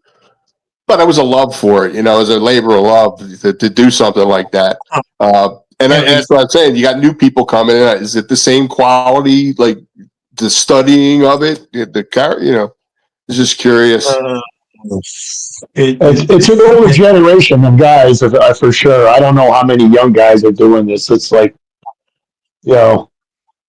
But it was a love for it, it was a labor of love to do something like that. And that's what I'm saying. You got new people coming in. Is it the same quality, like the studying of it? The character, it's just curious. It's an older generation of guys for sure. I don't know how many young guys are doing this. It's like, and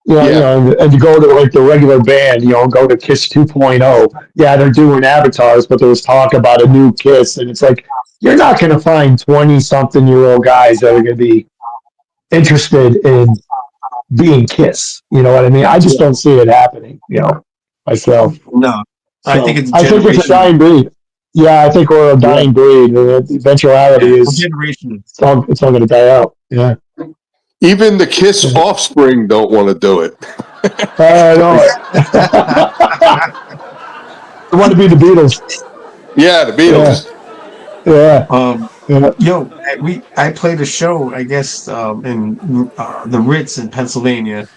to go to like the regular band, go to Kiss 2.0. Yeah, they're doing avatars, but there was talk about a new Kiss, and it's like you're not going to find 20-something-year-old guys that are going to be interested in being Kiss. You know what I mean? I just don't see it happening. Myself. No, So, I think it's a dying breed. Yeah, I think we're a dying breed. The eventuality is generation. It's all going to die out. Yeah. Even the Kiss offspring don't want to do it. No. They want to be the Beatles. Yeah, the Beatles. Yeah. I played a show, I guess, in the Ritz in Pennsylvania,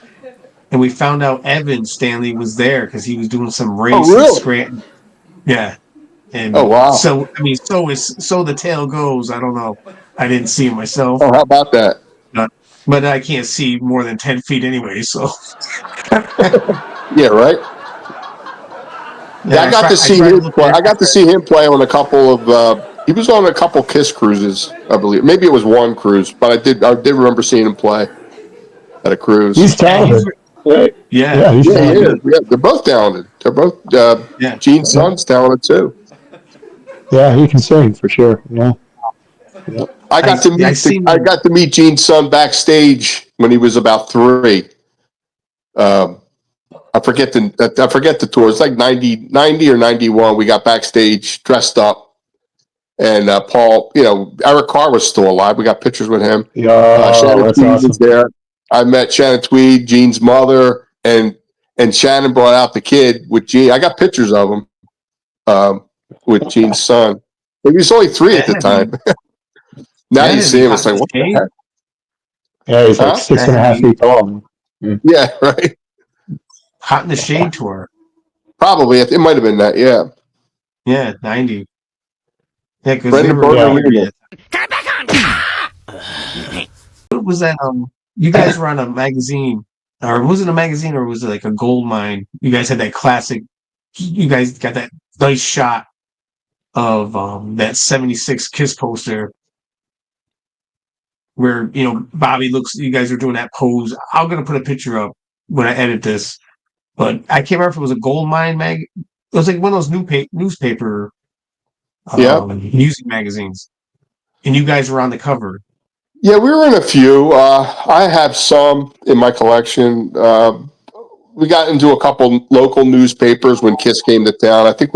and we found out Evan Stanley was there because he was doing some race in Scranton. Yeah. And wow. So the tale goes. I don't know. I didn't see him myself. Oh, how about that? But I can't see more than 10 feet anyway. So yeah, right. Yeah, I got to see him play. I got to see him play on a couple of. He was on a couple Kiss cruises, I believe. Maybe it was one cruise, but I did remember seeing him play at a cruise. He's talented. Yeah, he's talented. Yeah, they're both talented. They're both. Gene's son's talented too. Yeah, he can sing for sure. Yeah. I got to meet Gene's son backstage when he was about 3. I forget the tour. It's like 90 or 91. We got backstage dressed up, and Paul, Eric Carr was still alive. We got pictures with him. Shannon that's Tweed awesome. was there. I met Shannon Tweed, Gene's mother, and Shannon brought out the kid with Gene. I got pictures of him with Gene's son. He was only 3 at the time. Now you see him, it's like, what the heck? Yeah, he's like 6.5 feet tall. Yeah, right. Hot in the Shade tour. Probably. It might have been that, yeah. Yeah, 90. Yeah, because what was that? You guys were on a magazine, or was it a magazine, or was it like a gold mine? You guys had that classic. You guys got that nice shot of that 76 Kiss poster where Bobby looks. You guys are doing that pose. I'm gonna put a picture up when I edit this, but I can't remember if it was a gold mine mag. It was like one of those newspaper music magazines, and you guys were on the cover. Yeah, we were in a few. I have some in my collection. We got into a couple local newspapers when Kiss came to town. I think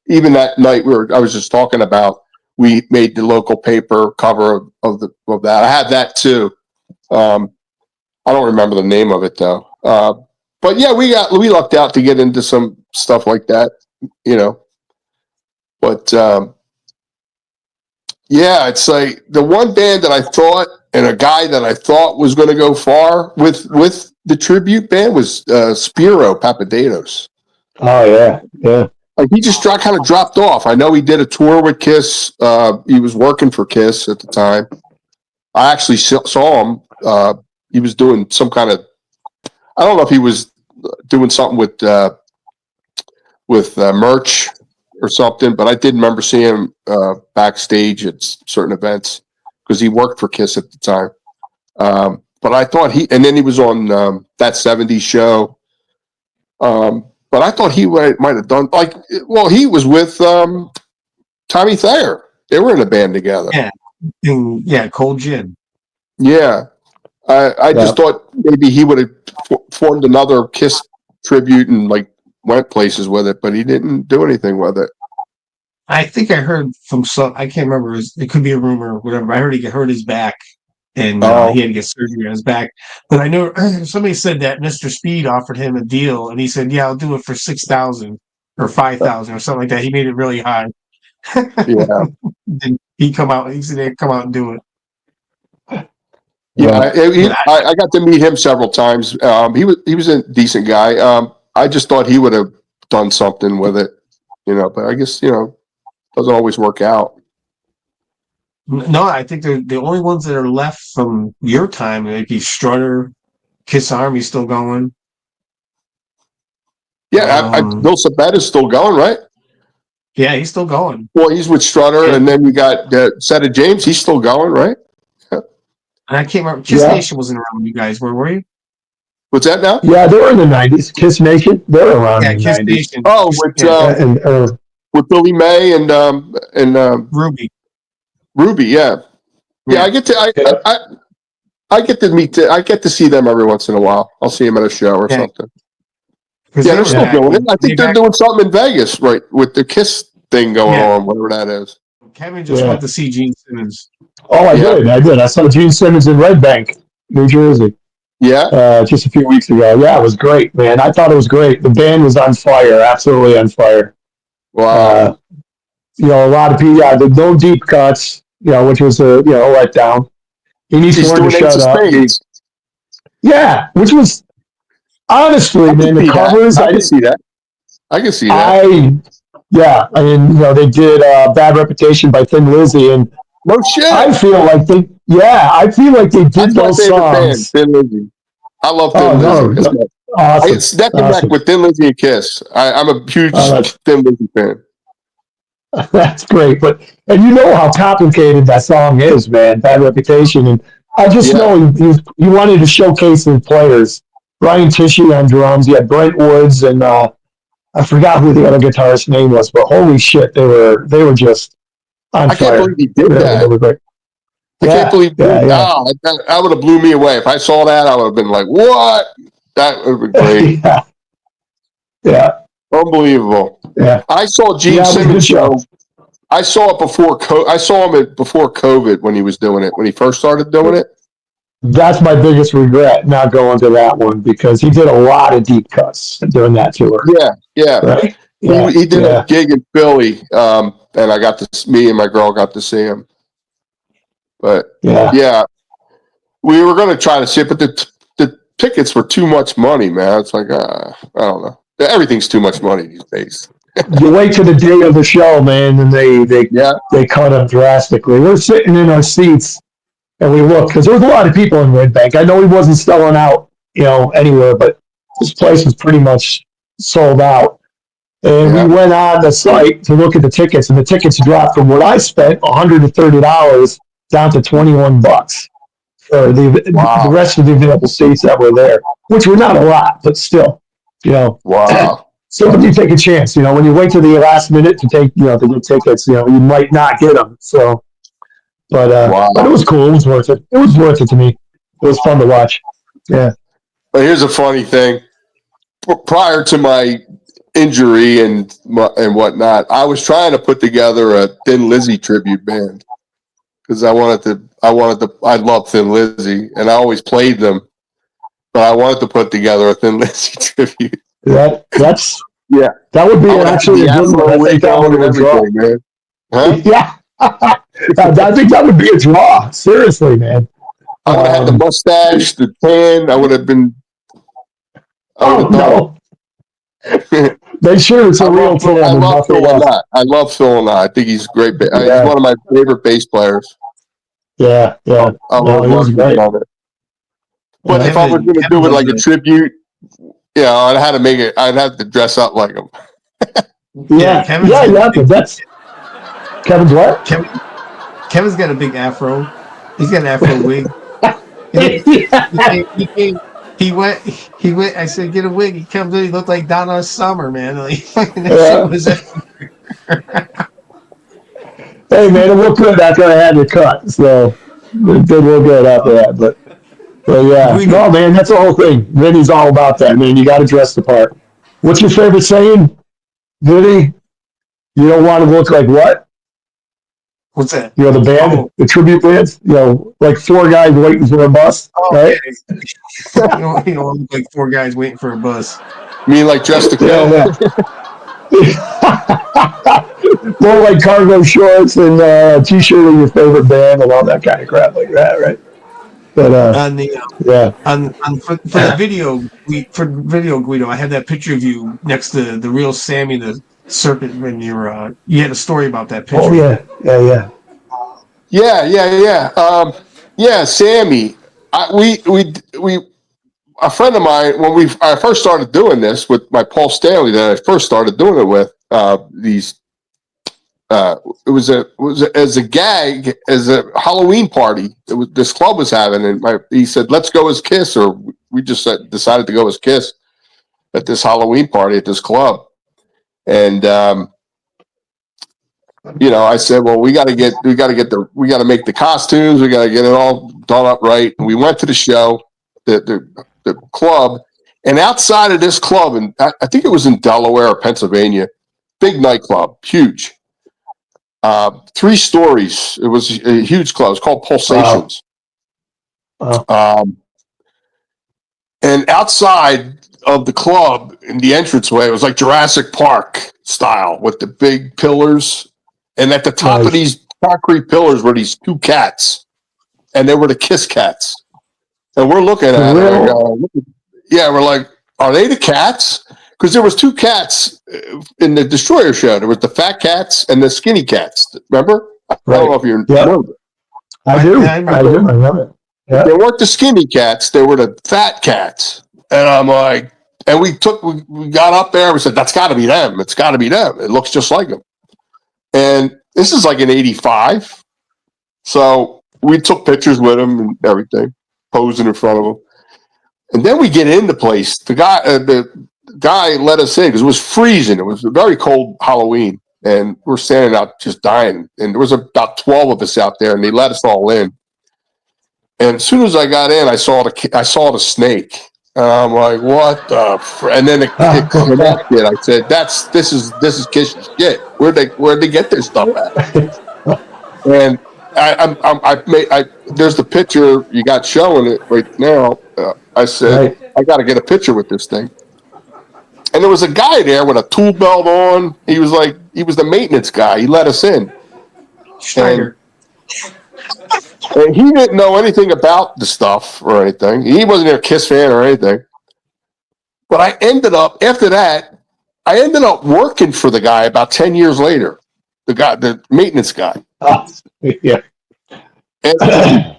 even that night I was just talking about. We made the local paper cover of that. I had that too. I don't remember the name of it though. But yeah, we lucked out to get into some stuff like that, But yeah, it's like the one band that I thought and a guy that I thought was going to go far with the tribute band was Spiro Papadopoulos. Oh yeah. Like he just kind of dropped off. I know he did a tour with Kiss. He was working for Kiss at the time. I actually saw him. He was doing some kind of. I don't know if he was doing something with merch or something, but I did remember seeing him backstage at certain events because he worked for Kiss at the time. But I thought and then he was on that 70s show. But I thought he might have done he was with Tommy Thayer. They were in a band together. Yeah, Cold Gin. Yeah. I just thought maybe he would have formed another Kiss tribute and went places with it, but he didn't do anything with it. I think I heard from I can't remember. It could be a rumor or whatever. I heard he hurt his back and he had to get surgery on his back. But I know somebody said that Mr. Speed offered him a deal and he said, yeah, I'll do it for 6,000 or 5,000 or something like that. He made it really high. Yeah. Then he come out. He said they'd come out and do it. Yeah, But I got to meet him several times. He was a decent guy. I just thought he would have done something with it, but I guess doesn't always work out. No, I think they're the only ones that are left from your time. Like Strutter, Kiss Army's still going. Yeah, Bill Sabet is still going, right? Yeah, he's still going. Well, he's with Strutter, and then you got Seta James. He's still going, right? And I can't remember. Kiss Nation wasn't around when you guys were you? What's that now? Yeah, they were in the 90s. Kiss Nation, they were around in the Kiss 90s. Nation. Oh, with Billy May and Ruby. Ruby, yeah. I get to I get to meet. I get to see them every once in a while. I'll see them at a show or something. Yeah, they're still doing it. I think they're doing something in Vegas, right, with the Kiss thing going on, whatever that is. Kevin just went to see Gene Simmons. Oh, I did. I saw Gene Simmons in Red Bank, New Jersey. Yeah. Just a few weeks ago. Yeah, it was great, man. I thought it was great. The band was on fire, absolutely on fire. Wow. A lot of people, the no deep cuts, which was a letdown. He needs to learn to shut up. Yeah, which was honestly, man, the covers. I can see that. I can see that. They did Bad Reputation by Thin Lizzy, and no shit. I feel like they did those songs. Band, Thin Lizzy. I love Thin Lizzy. No. Awesome. It's neck and neck with Thin Lizzy and Kiss. I'm a huge Thin Lizzy fan. That's great, and you know how complicated that song is, man. Bad Reputation, and I just know he wanted to showcase the players. Brian Tishy on drums. You had Brent Woods, and I forgot who the other guitarist's name was, but holy shit, they were just on fire. I can't believe he did that. They were great. I can't believe that would have blew me away. If I saw that, I would have been like, "What?" That would have been great. Yeah. Unbelievable. Yeah. I saw Gene Simmons show. I saw it before. I saw him before COVID when he was doing it. When he first started doing it. That's my biggest regret not going to that one because he did a lot of deep cuts during that tour. Yeah. Right? He did a gig in Philly, and me and my girl got to see him. But we were going to try to see it, but the tickets were too much money, man. It's like I don't know. Everything's too much money these days. You wait to the day of the show, man, and they cut them drastically. We're sitting in our seats and we look because there was a lot of people in Red Bank. I know he wasn't selling out, anywhere, but this place was pretty much sold out. And we went on the site to look at the tickets, and the tickets dropped from what I spent $130 down to $21 for the rest of the available seats that were there, which were not a lot, but still, Wow. So you take a chance, when you wait to the last minute to take, to get tickets, you might not get them. So, but it was cool. It was worth it. It was worth it to me. It was fun to watch. Yeah. But here's a funny thing. Prior to my injury and whatnot, I was trying to put together a Thin Lizzy tribute band because I love Thin Lizzy and I always played them, but I wanted to put together a Thin Lizzy tribute. That would be actually a good one. I think that would be a draw, man. Huh? Yeah, I think that would be a draw. Seriously, man. I would have had the mustache, the tan. I would have been. No. Make sure it's a real fan. I love Phil Lynott. I think he's great. He's one of my favorite bass players. Yeah. He was great. But if I was going to do it like a tribute, I'd have to make it. I'd have to dress up like him. That's Kevin's what? Kevin's got a big afro. He's got an afro wig. He went. I said, "Get a wig." He comes in. He looked like Donna Summer, man. Like, Hey, man, it looked good after I had it cut. So it did look good after that. But yeah, no, man, that's the whole thing. Vinny's all about that, man. You got to dress the part. What's your favorite saying, Vinny? You don't want to look like what? What's that? The band, the tribute band. Like four guys waiting for a bus, right? You don't look like four guys waiting for a bus. You mean like Just to Kill? more like cargo shorts and t-shirt of your favorite band and all that kind of crap like that, right? But On the yeah. for the video, Guido, I had that picture of you next to the real Sammy the Serpent when you had a story about that Oh picture. yeah, yeah. Yeah, Sammy. We a friend of mine when I first started doing this with my Paul Stanley that I first started doing it with these. It was as a gag as a Halloween party. This club was having, and he said, "Let's go as Kiss," or we just decided to go as Kiss at this Halloween party at this club. And I said, "Well, we got to make the costumes. We got to get it all done up right." And we went to the show, the club, and outside of this club, and I think it was in Delaware or Pennsylvania, big nightclub, huge. 3 stories. It was a huge club. It was called Pulsations. Wow. And outside of the club in the entranceway, it was like Jurassic Park style with the big pillars. And at the top of these concrete pillars were these 2 cats. And they were the Kiss cats. And we're looking at it. We're like, are they the cats? Because there was 2 cats in the Destroyer show. There was the fat cats and the skinny cats. Remember? I don't know if you remember. I do. I remember. Yep. They weren't the skinny cats. They were the fat cats. And I'm like, and we got up there. And we said, that's got to be them. It's got to be them. It looks just like them. And this is like in '85. So we took pictures with them and everything, posing in front of them. And then we get in the place. The guy let us in because it was freezing. It was a very cold Halloween. And we're standing out just dying. And there was about 12 of us out there, and they let us all in. And as soon as I got in, I saw the snake. And I'm like, what the? And then it connected. I said, this is Kish's shit. Where'd they get their stuff at? And there's the picture you got showing it right now. I said, I got to get a picture with this thing. And there was a guy there with a tool belt on. He was the maintenance guy. He let us in. And he didn't know anything about the stuff or anything. He wasn't a Kiss fan or anything. But after that, I ended up working for the guy about 10 years later. The maintenance guy. Yeah. And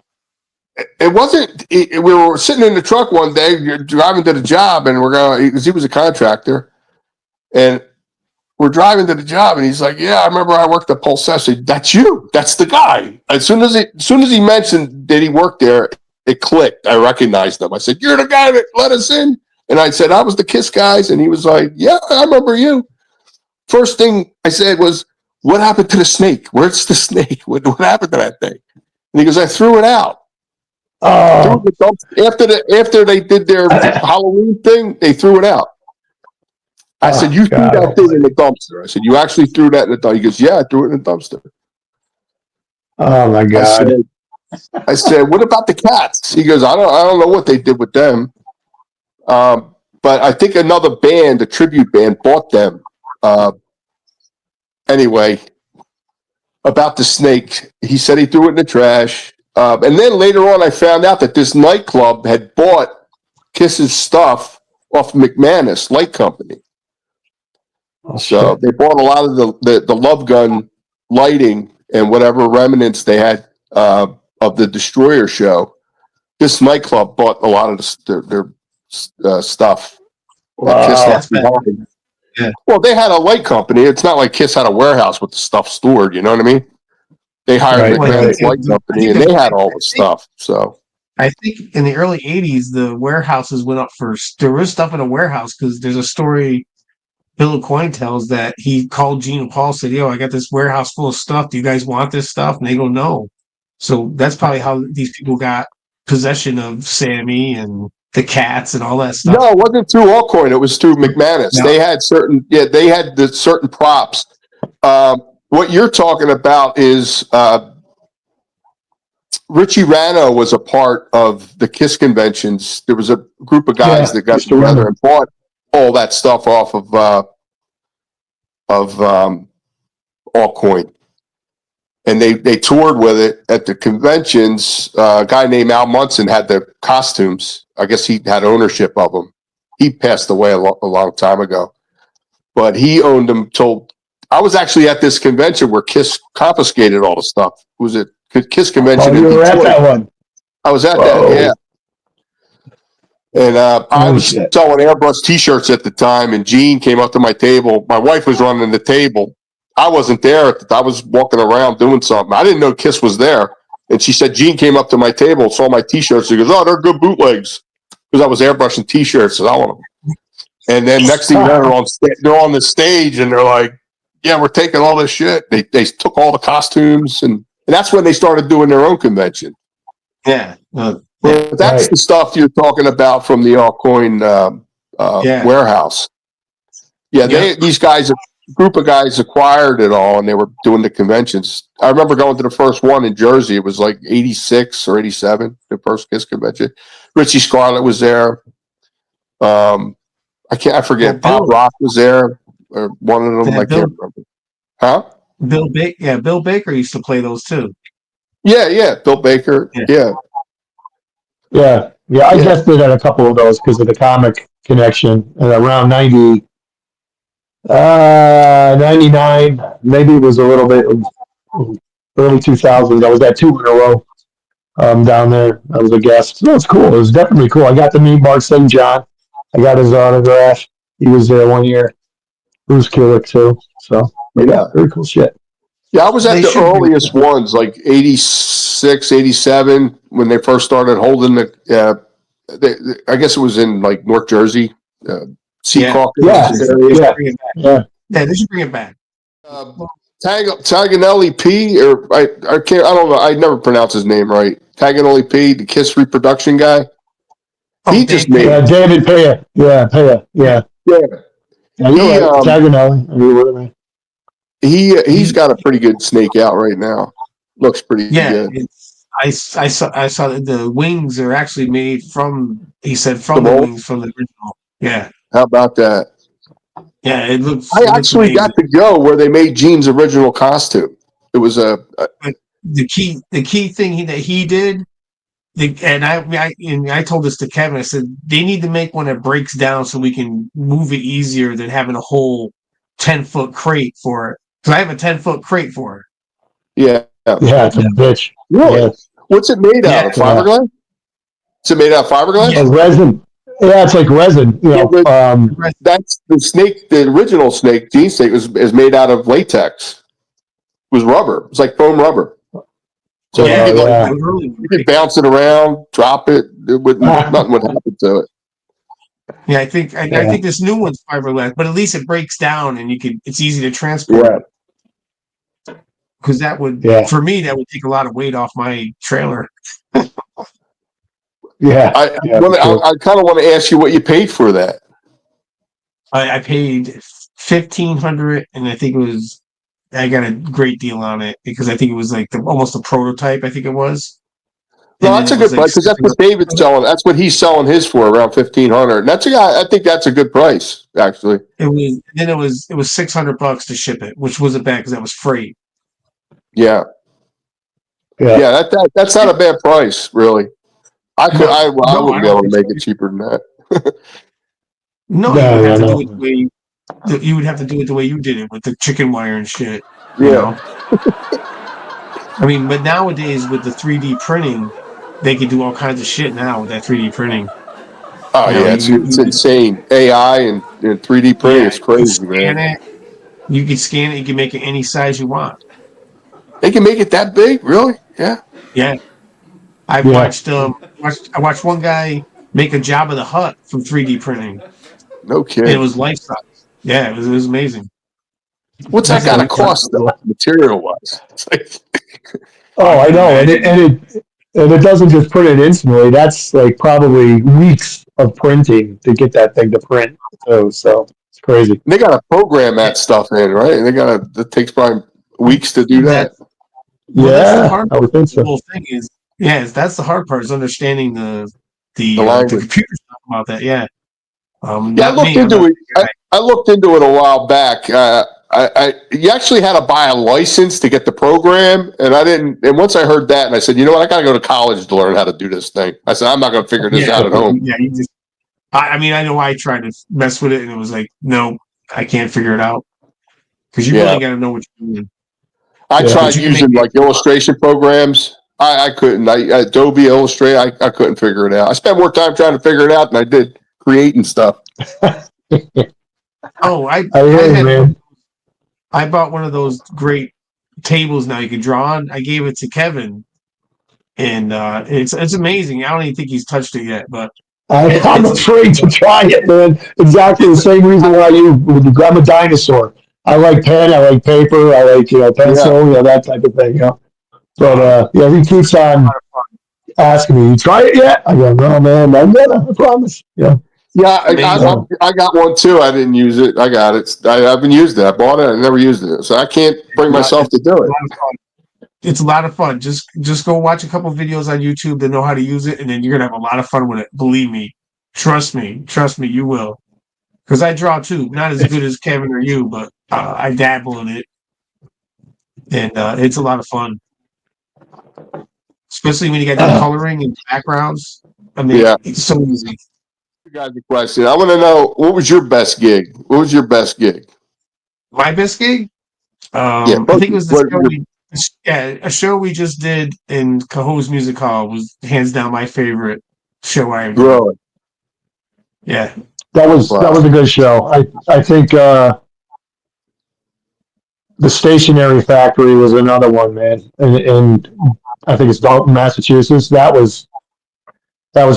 it wasn't. We were sitting in the truck one day, driving to the job, and because he was a contractor, and we're driving to the job, and he's like, "Yeah, I remember I worked at Pulse." I said, "That's you. That's the guy." As soon as he mentioned that he worked there, it clicked. I recognized him. I said, "You're the guy that let us in." And I said, "I was the Kiss guys," and he was like, "Yeah, I remember you." First thing I said was, "What happened to the snake? Where's the snake? What happened to that thing?" And he goes, "I threw it out." Oh. After they did their Halloween thing, they threw it out. I said, "You threw that thing in the dumpster." I said, "You actually threw that in the dumpster?" He goes, "Yeah, I threw it in the dumpster." Oh my God. I said, "What about the cats?" He goes, "I don't know what they did with them. But I think another band, a tribute band, bought them." Anyway, about the snake, he said he threw it in the trash. And then later on, I found out that this nightclub had bought Kiss's stuff off McManus Light Company. So they bought a lot of the Love Gun lighting and whatever remnants they had of the Destroyer show. This nightclub bought a lot of their stuff. Wow. Kiss left behind. Yeah. Well, they had a light company. It's not like Kiss had a warehouse with the stuff stored. You know what I mean? They hired McManus Light Company, and they had all the stuff. So I think in the early '80s, the warehouses went up first. There was stuff in a warehouse because there's a story Bill Coyne tells that he called Gene and Paul, said, "Yo, I got this warehouse full of stuff. Do you guys want this stuff?" And they go, "No." So that's probably how these people got possession of Sammy and the cats and all that stuff. No, it wasn't through Alcoin. It was through McManus. No. They had the certain props. What you're talking about is Richie Rano was a part of the Kiss conventions. There was a group of guys that got together and bought all that stuff off of altcoin. And they toured with it at the conventions. A guy named Al Munson had the costumes. I guess he had ownership of them. He passed away a long time ago, but he owned them till I was actually at this convention where Kiss confiscated all the stuff. It was at Kiss convention in you were Detroit. at that one. I was at that, yeah. And I was shit. selling airbrush T-shirts at the time, and Gene came up to my table. My wife was running the table. I wasn't there. I was walking around doing something. I didn't know Kiss was there. And she said, Gene came up to my table, saw my T-shirts. He goes, "Oh, they're good bootlegs." Because I was airbrushing T-shirts, and I want them. And then next thing you know, they're on the stage, and they're like, "Yeah, we're taking all this shit." They took all the costumes, and that's when they started doing their own convention. Yeah. But that's the stuff you're talking about from the altcoin warehouse. Yeah, these guys, a group of guys acquired it all, and they were doing the conventions. I remember going to the first one in Jersey. It was like 86 or 87, the first Kiss convention. Richie Scarlett was there. I forget. Bob Rock was there, or one of them. I can't remember. Huh? Bill Baker used to play those too. Yeah. Bill Baker. Yeah. I guessed it at a couple of those because of the comic connection. And around 99, maybe it was a little bit early 2000s. I was at 2 in a row down there. I was a guest. So it was cool. It was definitely cool. I got to meet Mark St. John. I got his autograph. He was there one year. Bruce Kulick too. So very cool shit. Yeah, I was at the earliest ones, like 86, 87, when they first started holding I guess it was in like North Jersey, Seacawk. They should bring it back. Taganelli P, or I don't know, I never pronounce his name right. Taganelli P, the Kiss reproduction guy. He just made David Paya. Yeah. Taganelli. He's got a pretty good snake out right now. Looks pretty good. I saw the wings are actually made from. He said from the wings from the original. Yeah. How about that? Yeah, it looks. I actually got to go where they made Gene's original costume. It was the key thing that he did. And I told this to Kevin. I said they need to make one that breaks down so we can move it easier than having a whole 10-foot crate for it. Because I have a 10-foot crate for it. Yeah, it's a bitch. Really? Yeah. What's it made out of? Fiberglass? Is it made out of fiberglass? Yeah. Resin. Yeah, it's like resin. That's the snake. The original snake, Gene snake, is made out of latex. It was rubber. It's like foam rubber. So you could bounce it around, drop it. Nothing would happen to it. Yeah, I think this new one's fiberglass, but at least it breaks down and it's easy to transport. Because that would, for me, that would take a lot of weight off my trailer. I kind of want to ask you what you paid for that. I paid $1,500, and I think I got a great deal on it because I think it was like almost a prototype. I think it was. No, that's a good price because that's what David's selling. That's what he's selling his for, around $1,500. And that's I think that's a good price, actually. It was $600 to ship it, which wasn't bad because that was freight. Yeah. That's not a bad price, really. I wouldn't be able to make it cheaper than that. No, you would have to do it the way you would have to do it the way you did it with the chicken wire and shit. You know? I mean, but nowadays with the 3D printing, they can do all kinds of shit now with that 3D printing. Oh, it's insane. AI and 3D printing is crazy, man. You can scan it. You can make it any size you want. They can make it that big, really? Yeah. Yeah. I watched one guy make a Jabba the Hutt from 3D printing. No kidding. And it was life size. Yeah, it was amazing. What's that got to cost material wise? I know, and it doesn't just print it instantly. That's like probably weeks of printing to get that thing to print. So it's crazy. They got to program that stuff in, right? And it takes probably weeks to do that. That's the hard part. I would think so. The whole thing is, that's the hard part is understanding the computer stuff about that. Yeah. I looked into it. I looked into it a while back. you actually had to buy a license to get the program, and I didn't. And once I heard that, and I said, you know what, I got to go to college to learn how to do this thing. I said, I'm not going to figure this out at home. Yeah, you just. I mean, I know I tried to mess with it, and it was like, no, I can't figure it out because you really got to know what you're doing. I tried using like illustration programs. I couldn't. Adobe Illustrator, I couldn't figure it out. I spent more time trying to figure it out than I did creating stuff. Oh, I bought one of those great tables now you can draw on. I gave it to Kevin, and it's amazing. I don't even think he's touched it yet, but I'm afraid to try it, man. Exactly the same reason why you grab a dinosaur. I like pen, I like paper, I like pencil, that type of thing. But he keeps on asking me, "You try it yet?" I go, "No, man, I'm gonna. I promise." Yeah. Yeah, I got one too. I didn't use it. I got it. I haven't used it. I bought it. I never used it, so I can't bring myself to do it. It's a lot of fun. Just go watch a couple videos on YouTube that know how to use it, and then you're gonna have a lot of fun with it. Believe me, trust me, you will. Because I draw too, not as good as Kevin or you, but I dabble in it, and it's a lot of fun. Especially when you get the coloring and backgrounds. I mean, it's so easy. You guys, a question. I want to know, what was your best gig? What was your best gig? My best gig? I think it was a show we just did in Cahoe's Music Hall was hands down my favorite show I ever did. Really? Yeah. That was a good show. I think the Stationery Factory was another one, man, and I think it's Dalton, Massachusetts. That was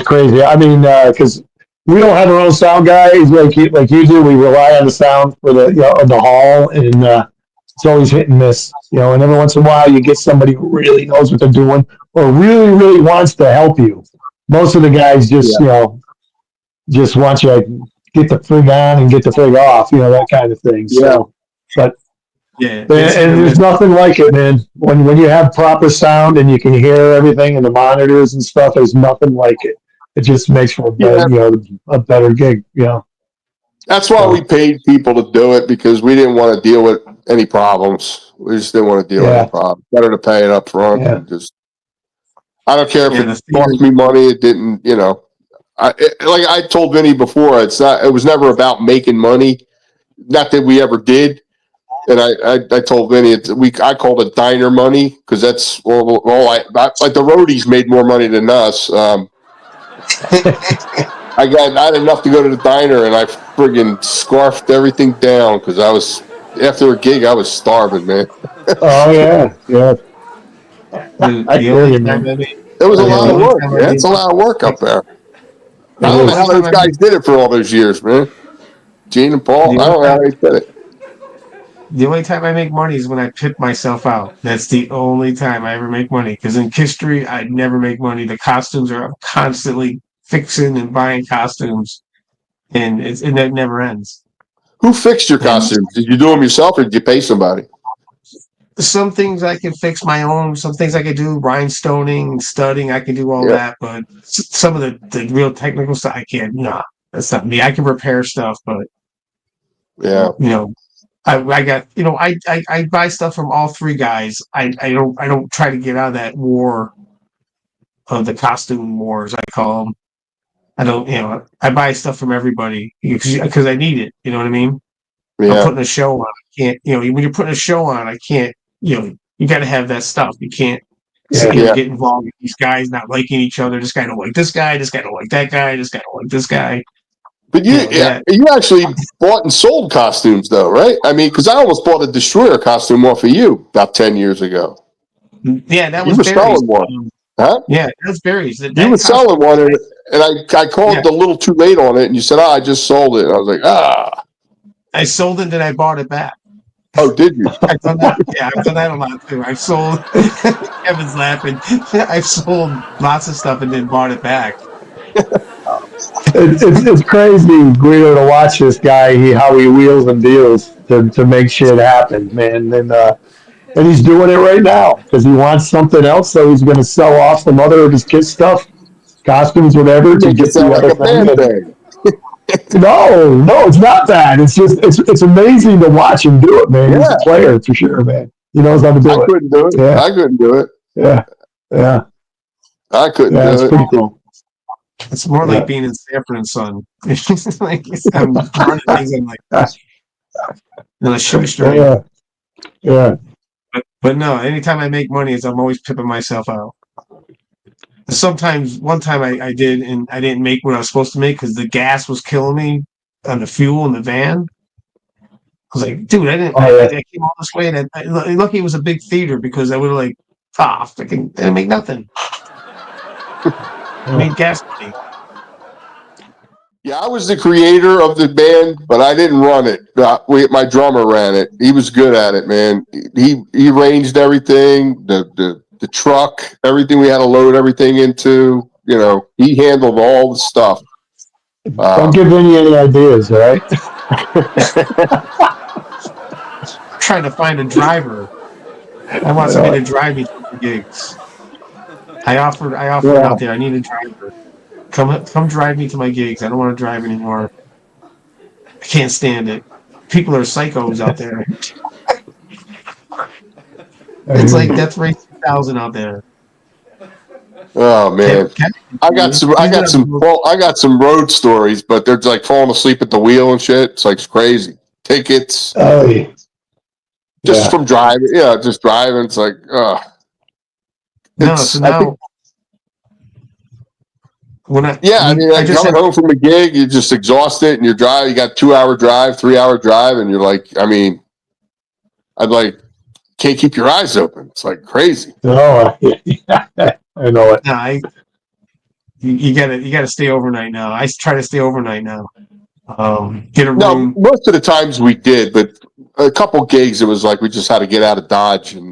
crazy. I mean, because we don't have our own sound guys like you do. We rely on the sound for the hall, and it's always hit and miss. And every once in a while you get somebody who really knows what they're doing or really, really wants to help you. Most of the guys just just want you to get the frig on and get the frig off, that kind of thing. So, but and there's nothing like it, man. When you have proper sound and you can hear everything and the monitors and stuff, there's nothing like it. It just makes for a better gig. That's why we paid people to do it, because we didn't want to deal with any problems. We just didn't want to deal with any problems. Better to pay it up front. And I don't care if it cost me money. It didn't. Like I told Vinny before, it was never about making money. Not that we ever did. And I told Vinny, I called it diner money, because that's like the roadies made more money than us. I had enough to go to the diner, and I friggin' scarfed everything down because after a gig I was starving, man. Oh yeah. I feel you, man. It was a lot of work, man. It's a lot of work up there. I don't know how those guys did it for all those years, man. Gene and Paul, I don't know how they did it. The only time I make money is when I pip myself out. That's the only time I ever make money. Because in history, I never make money. The costumes are constantly fixing and buying costumes, and that never ends. Who fixed your costumes? Did you do them yourself, or did you pay somebody? Some things I can fix my own. Some things I can do rhinestoning, studding. I can do all that, but some of the real technical stuff I can't. Nah, that's not me. I can repair stuff, but I got I buy stuff from all three guys. I don't try to get out of that war of the costume wars, I call them. I don't I buy stuff from everybody because I need it. You know what I mean? I'm putting a show on. I can't when you're putting a show on, I can't you got to have that stuff. You can't get involved with these guys not liking each other. This guy don't like this guy. This guy don't like that guy. This guy don't like this guy. But you actually bought and sold costumes, though, right? I mean, because I almost bought a Destroyer costume off of you about 10 years ago. Yeah, that was you were selling one, huh? Yeah, that's Barry's. You were selling one, and I called a little too late on it, and you said, "I just sold it." And I was like, I sold it, then I bought it back. Oh, did you? I've done that. Yeah, I've done that a lot too. I've sold. Kevin's laughing. I've sold lots of stuff and then bought it back. It's crazy, Guido, to watch this guy. How he wheels and deals to make shit happen, man. And he's doing it right now because he wants something else. So he's going to sell off some other of his kids' stuff, costumes, whatever, to get the other thing. No, it's not that. It's just it's amazing to watch him do it, man. He's a Yeah, player for sure, man. He knows how to I do it. couldn't do it. Yeah, I couldn't do it. yeah, yeah, I couldn't yeah. It's do it. pretty cool. It's more like Yeah. being in Sanford and Son. Like I'm running things in like in a shoestring. Yeah, yeah. But no, anytime I make money, I'm always pimping myself out. Sometimes, one time I did, and I didn't make what I was supposed to make because the gas was killing me on the fuel in the van. I was like, dude, I didn't. Oh I yeah. came all this way, and lucky it was a big theater because I would have like, freaking, didn't make nothing. I made gas money. Yeah, I was the creator of the band, but I didn't run it. My drummer ran it. He was good at it, man. He arranged everything, the truck, everything we had to load everything into. You know, he handled all the stuff. Don't give any ideas, all right? Trying to find a driver. I want somebody to drive me to the gigs. I offered Yeah. out there. I need a driver. Come drive me to my gigs. I don't want to drive anymore. I can't stand it. People are psychos out there. It's like Death Race 2000 out there. Oh man, I got some road stories, but they're like falling asleep at the wheel and shit. It's like crazy. Tickets, Oh yeah. just from driving. Yeah, just driving. It's like, No, so I think, now when I coming home from a gig, you're just exhausted, and you got 2-hour drive, 3-hour drive, and you're like, I'd like can't keep your eyes open. It's like crazy. Oh, yeah. I know it. no, you gotta stay overnight now. I try to stay overnight now. Get a No, room. most of the times we did, but a couple gigs, it was like we just had to get out of Dodge, and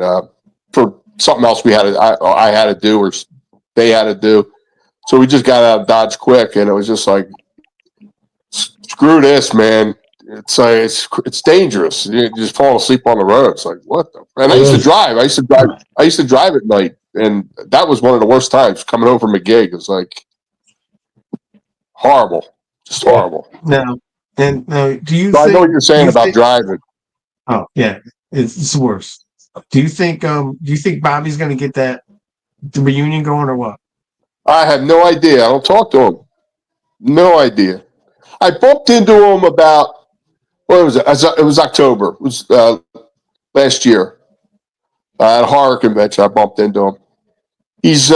for something else I had to do or they had to do. So we just got out of Dodge quick, and it was just like, screw this, man. It's like it's dangerous. You just fall asleep on the road. It's like, what the? And I used to drive. I used to drive at night, and that was one of the worst times coming home from a gig. It's like horrible, just horrible. No, and no. Do you? So think, I know what you're saying about driving. Oh yeah, it's worse. Do you think? Do you think Bobby's gonna get the reunion going or what? I have no idea. I don't talk to him. No idea. I bumped into him about what was it? It was October. It was last year at a horror convention. I bumped into him. He's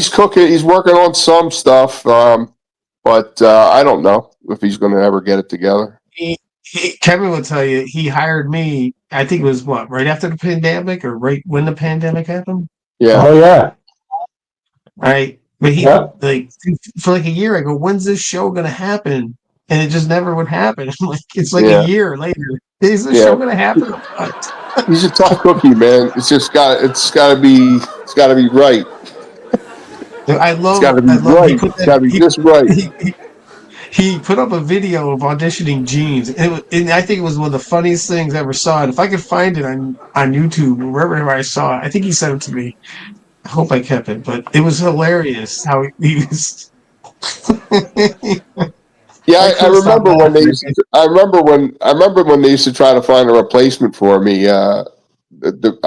cooking. He's working on some stuff, but I don't know if he's going to ever get it together. Kevin will tell you he hired me. I think it was right after the pandemic or right when the pandemic happened. Yeah. Oh yeah. Right. But he like for like a year. I go, when's this show gonna happen? And it just never would happen. It's like a year later. Is this show gonna happen? He's a tough cookie, man. It's gotta be right. I love. It's gotta be right. It's gotta be just right. He put up a video of auditioning Jeans, and I think it was one of the funniest things I ever saw. And if I could find it on YouTube or wherever I saw it, I think he sent it to me. I hope I kept it, but it was hilarious how he was. Yeah, I remember when they used to, I remember when they used to try to find a replacement for me. I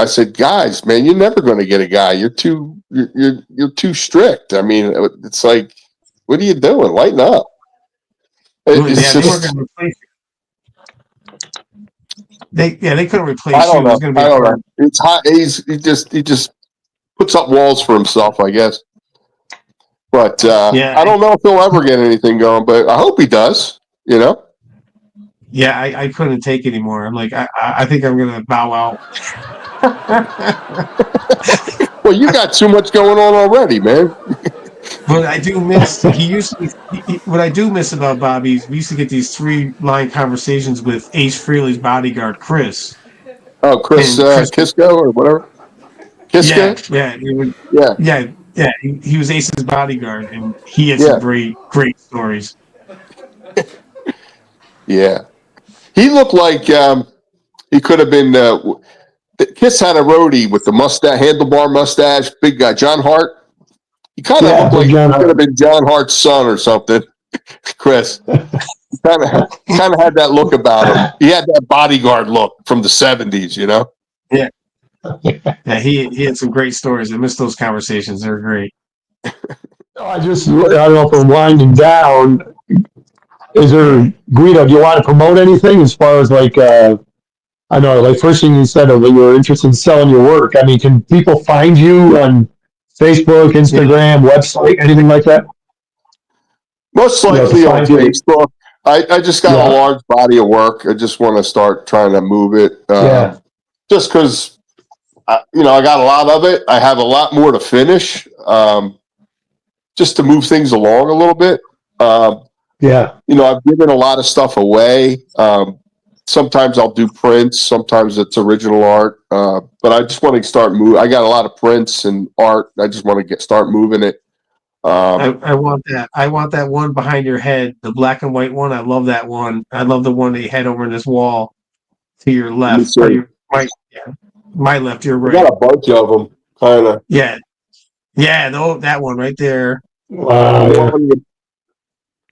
said, guys, man, you're never going to get a guy. You're too strict. I mean, it's like, what are you doing? Lighten up. They weren't going to replace it. They couldn't replace I don't you. know. I don't know. It's hot. He just puts up walls for himself, I guess. But I don't know if he'll ever get anything going. But I hope he does. You know. Yeah, I couldn't take it anymore. I'm like, I think I'm going to bow out. Well, you got too much going on already, man. But I do miss. What I do miss about Bobby is we used to get these 3-line conversations with Ace Frehley's bodyguard, Chris. Oh, Chris Kisco or whatever. Kisco. Yeah. He was Ace's bodyguard, and he had some great stories. Yeah, he looked like he could have been. Kiss had a roadie with the mustache, handlebar mustache, big guy, John Hart. He kind of looked like he could have been John Hart's son or something. Chris. Kind of had that look about him. He had that bodyguard look from the 70s, you know? Yeah, he had some great stories. I miss those conversations. They're great. I don't know if we're winding down. Is there, Guido, do you want to promote anything as far as like, I know, like first thing you said, you were interested in selling your work. I mean, can people find you on Facebook, Instagram, website, anything like that? Most You know, to likely on find you. Facebook. I just got a large body of work. I just want to start trying to move it. Yeah. Just because, I got a lot of it. I have a lot more to finish. Just to move things along a little bit. Yeah. I've given a lot of stuff away. Sometimes I'll do prints. Sometimes it's original art. But I just want to start moving. I got a lot of prints and art. I just want to start moving it. I want that. I want that one behind your head, the black and white one. I love that one. I love the one that you had over in this wall to your left, or your right. Yeah, my left, your I right. got a bunch of them, kind of. Yeah, that one right there. Wow. Yeah.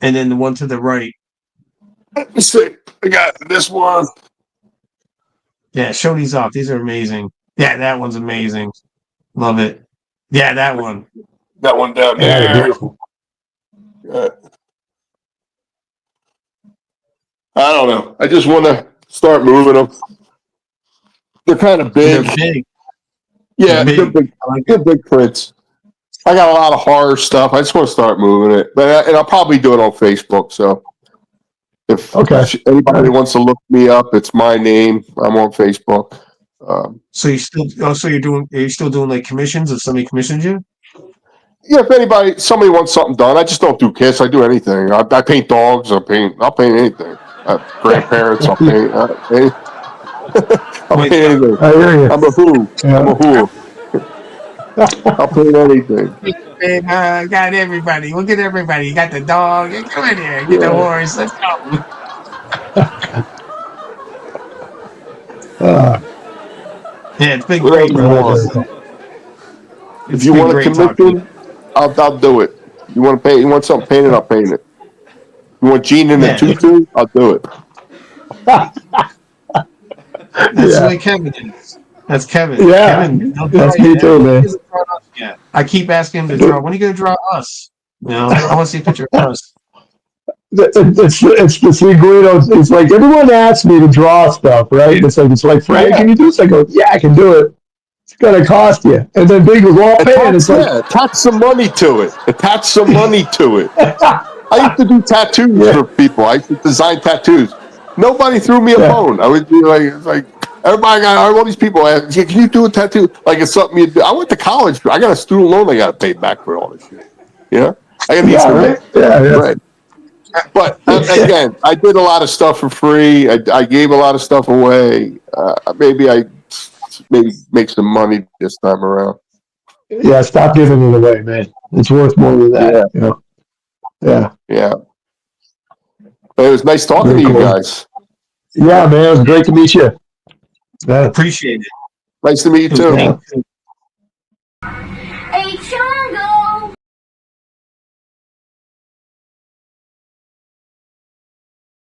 And then the one to the right. Let me see. I got this one. Yeah, show these off. These are amazing. Yeah, that one's amazing. Love it. Yeah, that one. That one down Yeah, they're there. beautiful. I don't know. I just want to start moving them. They're kind of big. They're big. Yeah, they're big. They're big prints. I got a lot of horror stuff. I just want to start moving it, and I'll probably do it on Facebook. So if anybody wants to look me up, it's my name. I'm on Facebook. So you still? Oh, so are you still doing like commissions? If somebody commissions you? Yeah, if somebody wants something done, I just don't do kids. I do anything. I paint dogs. I'll paint anything. Grandparents. I'll paint. I'll paint anything. I hear you. I'm a who. Yeah. I'm a who. I'll paint anything. I got everybody. Look at everybody. You got the dog. Come in here. Get the horse. Let's go. Yeah, it's been great, bro. If you want a commission, I'll do it. You want to paint? You want something painted? I'll paint it. You want Gene in a tutu? I'll do it. That's the way Kevin is. That's Kevin. Yeah, Kevin, that's me too, man. Yeah, I keep asking him to draw. When are you going to draw us? I want to see a picture of us. It's the see, Guido. It's like everyone asks me to draw stuff, right? It's like Frank, can you do this? I go, yeah, I can do it. It's gonna cost you. And then big goes, well, pay it. It's like attach some money to it. Attach some money to it. I used to do tattoos for people. I used to design tattoos. Nobody threw me a bone. I would be like everybody got all these people ask, can you do a tattoo? Like it's something you do. I went to college. I got a student loan I got to pay back for all this shit. I got right. But again, I did a lot of stuff for free. I gave a lot of stuff away. Maybe make some money this time around. Yeah, stop giving it away, man. It's worth more than that. Yeah. But it was nice talking to you guys. Yeah, man, it was great to meet you. I appreciate it. Nice to meet you too. Hey, Chongo!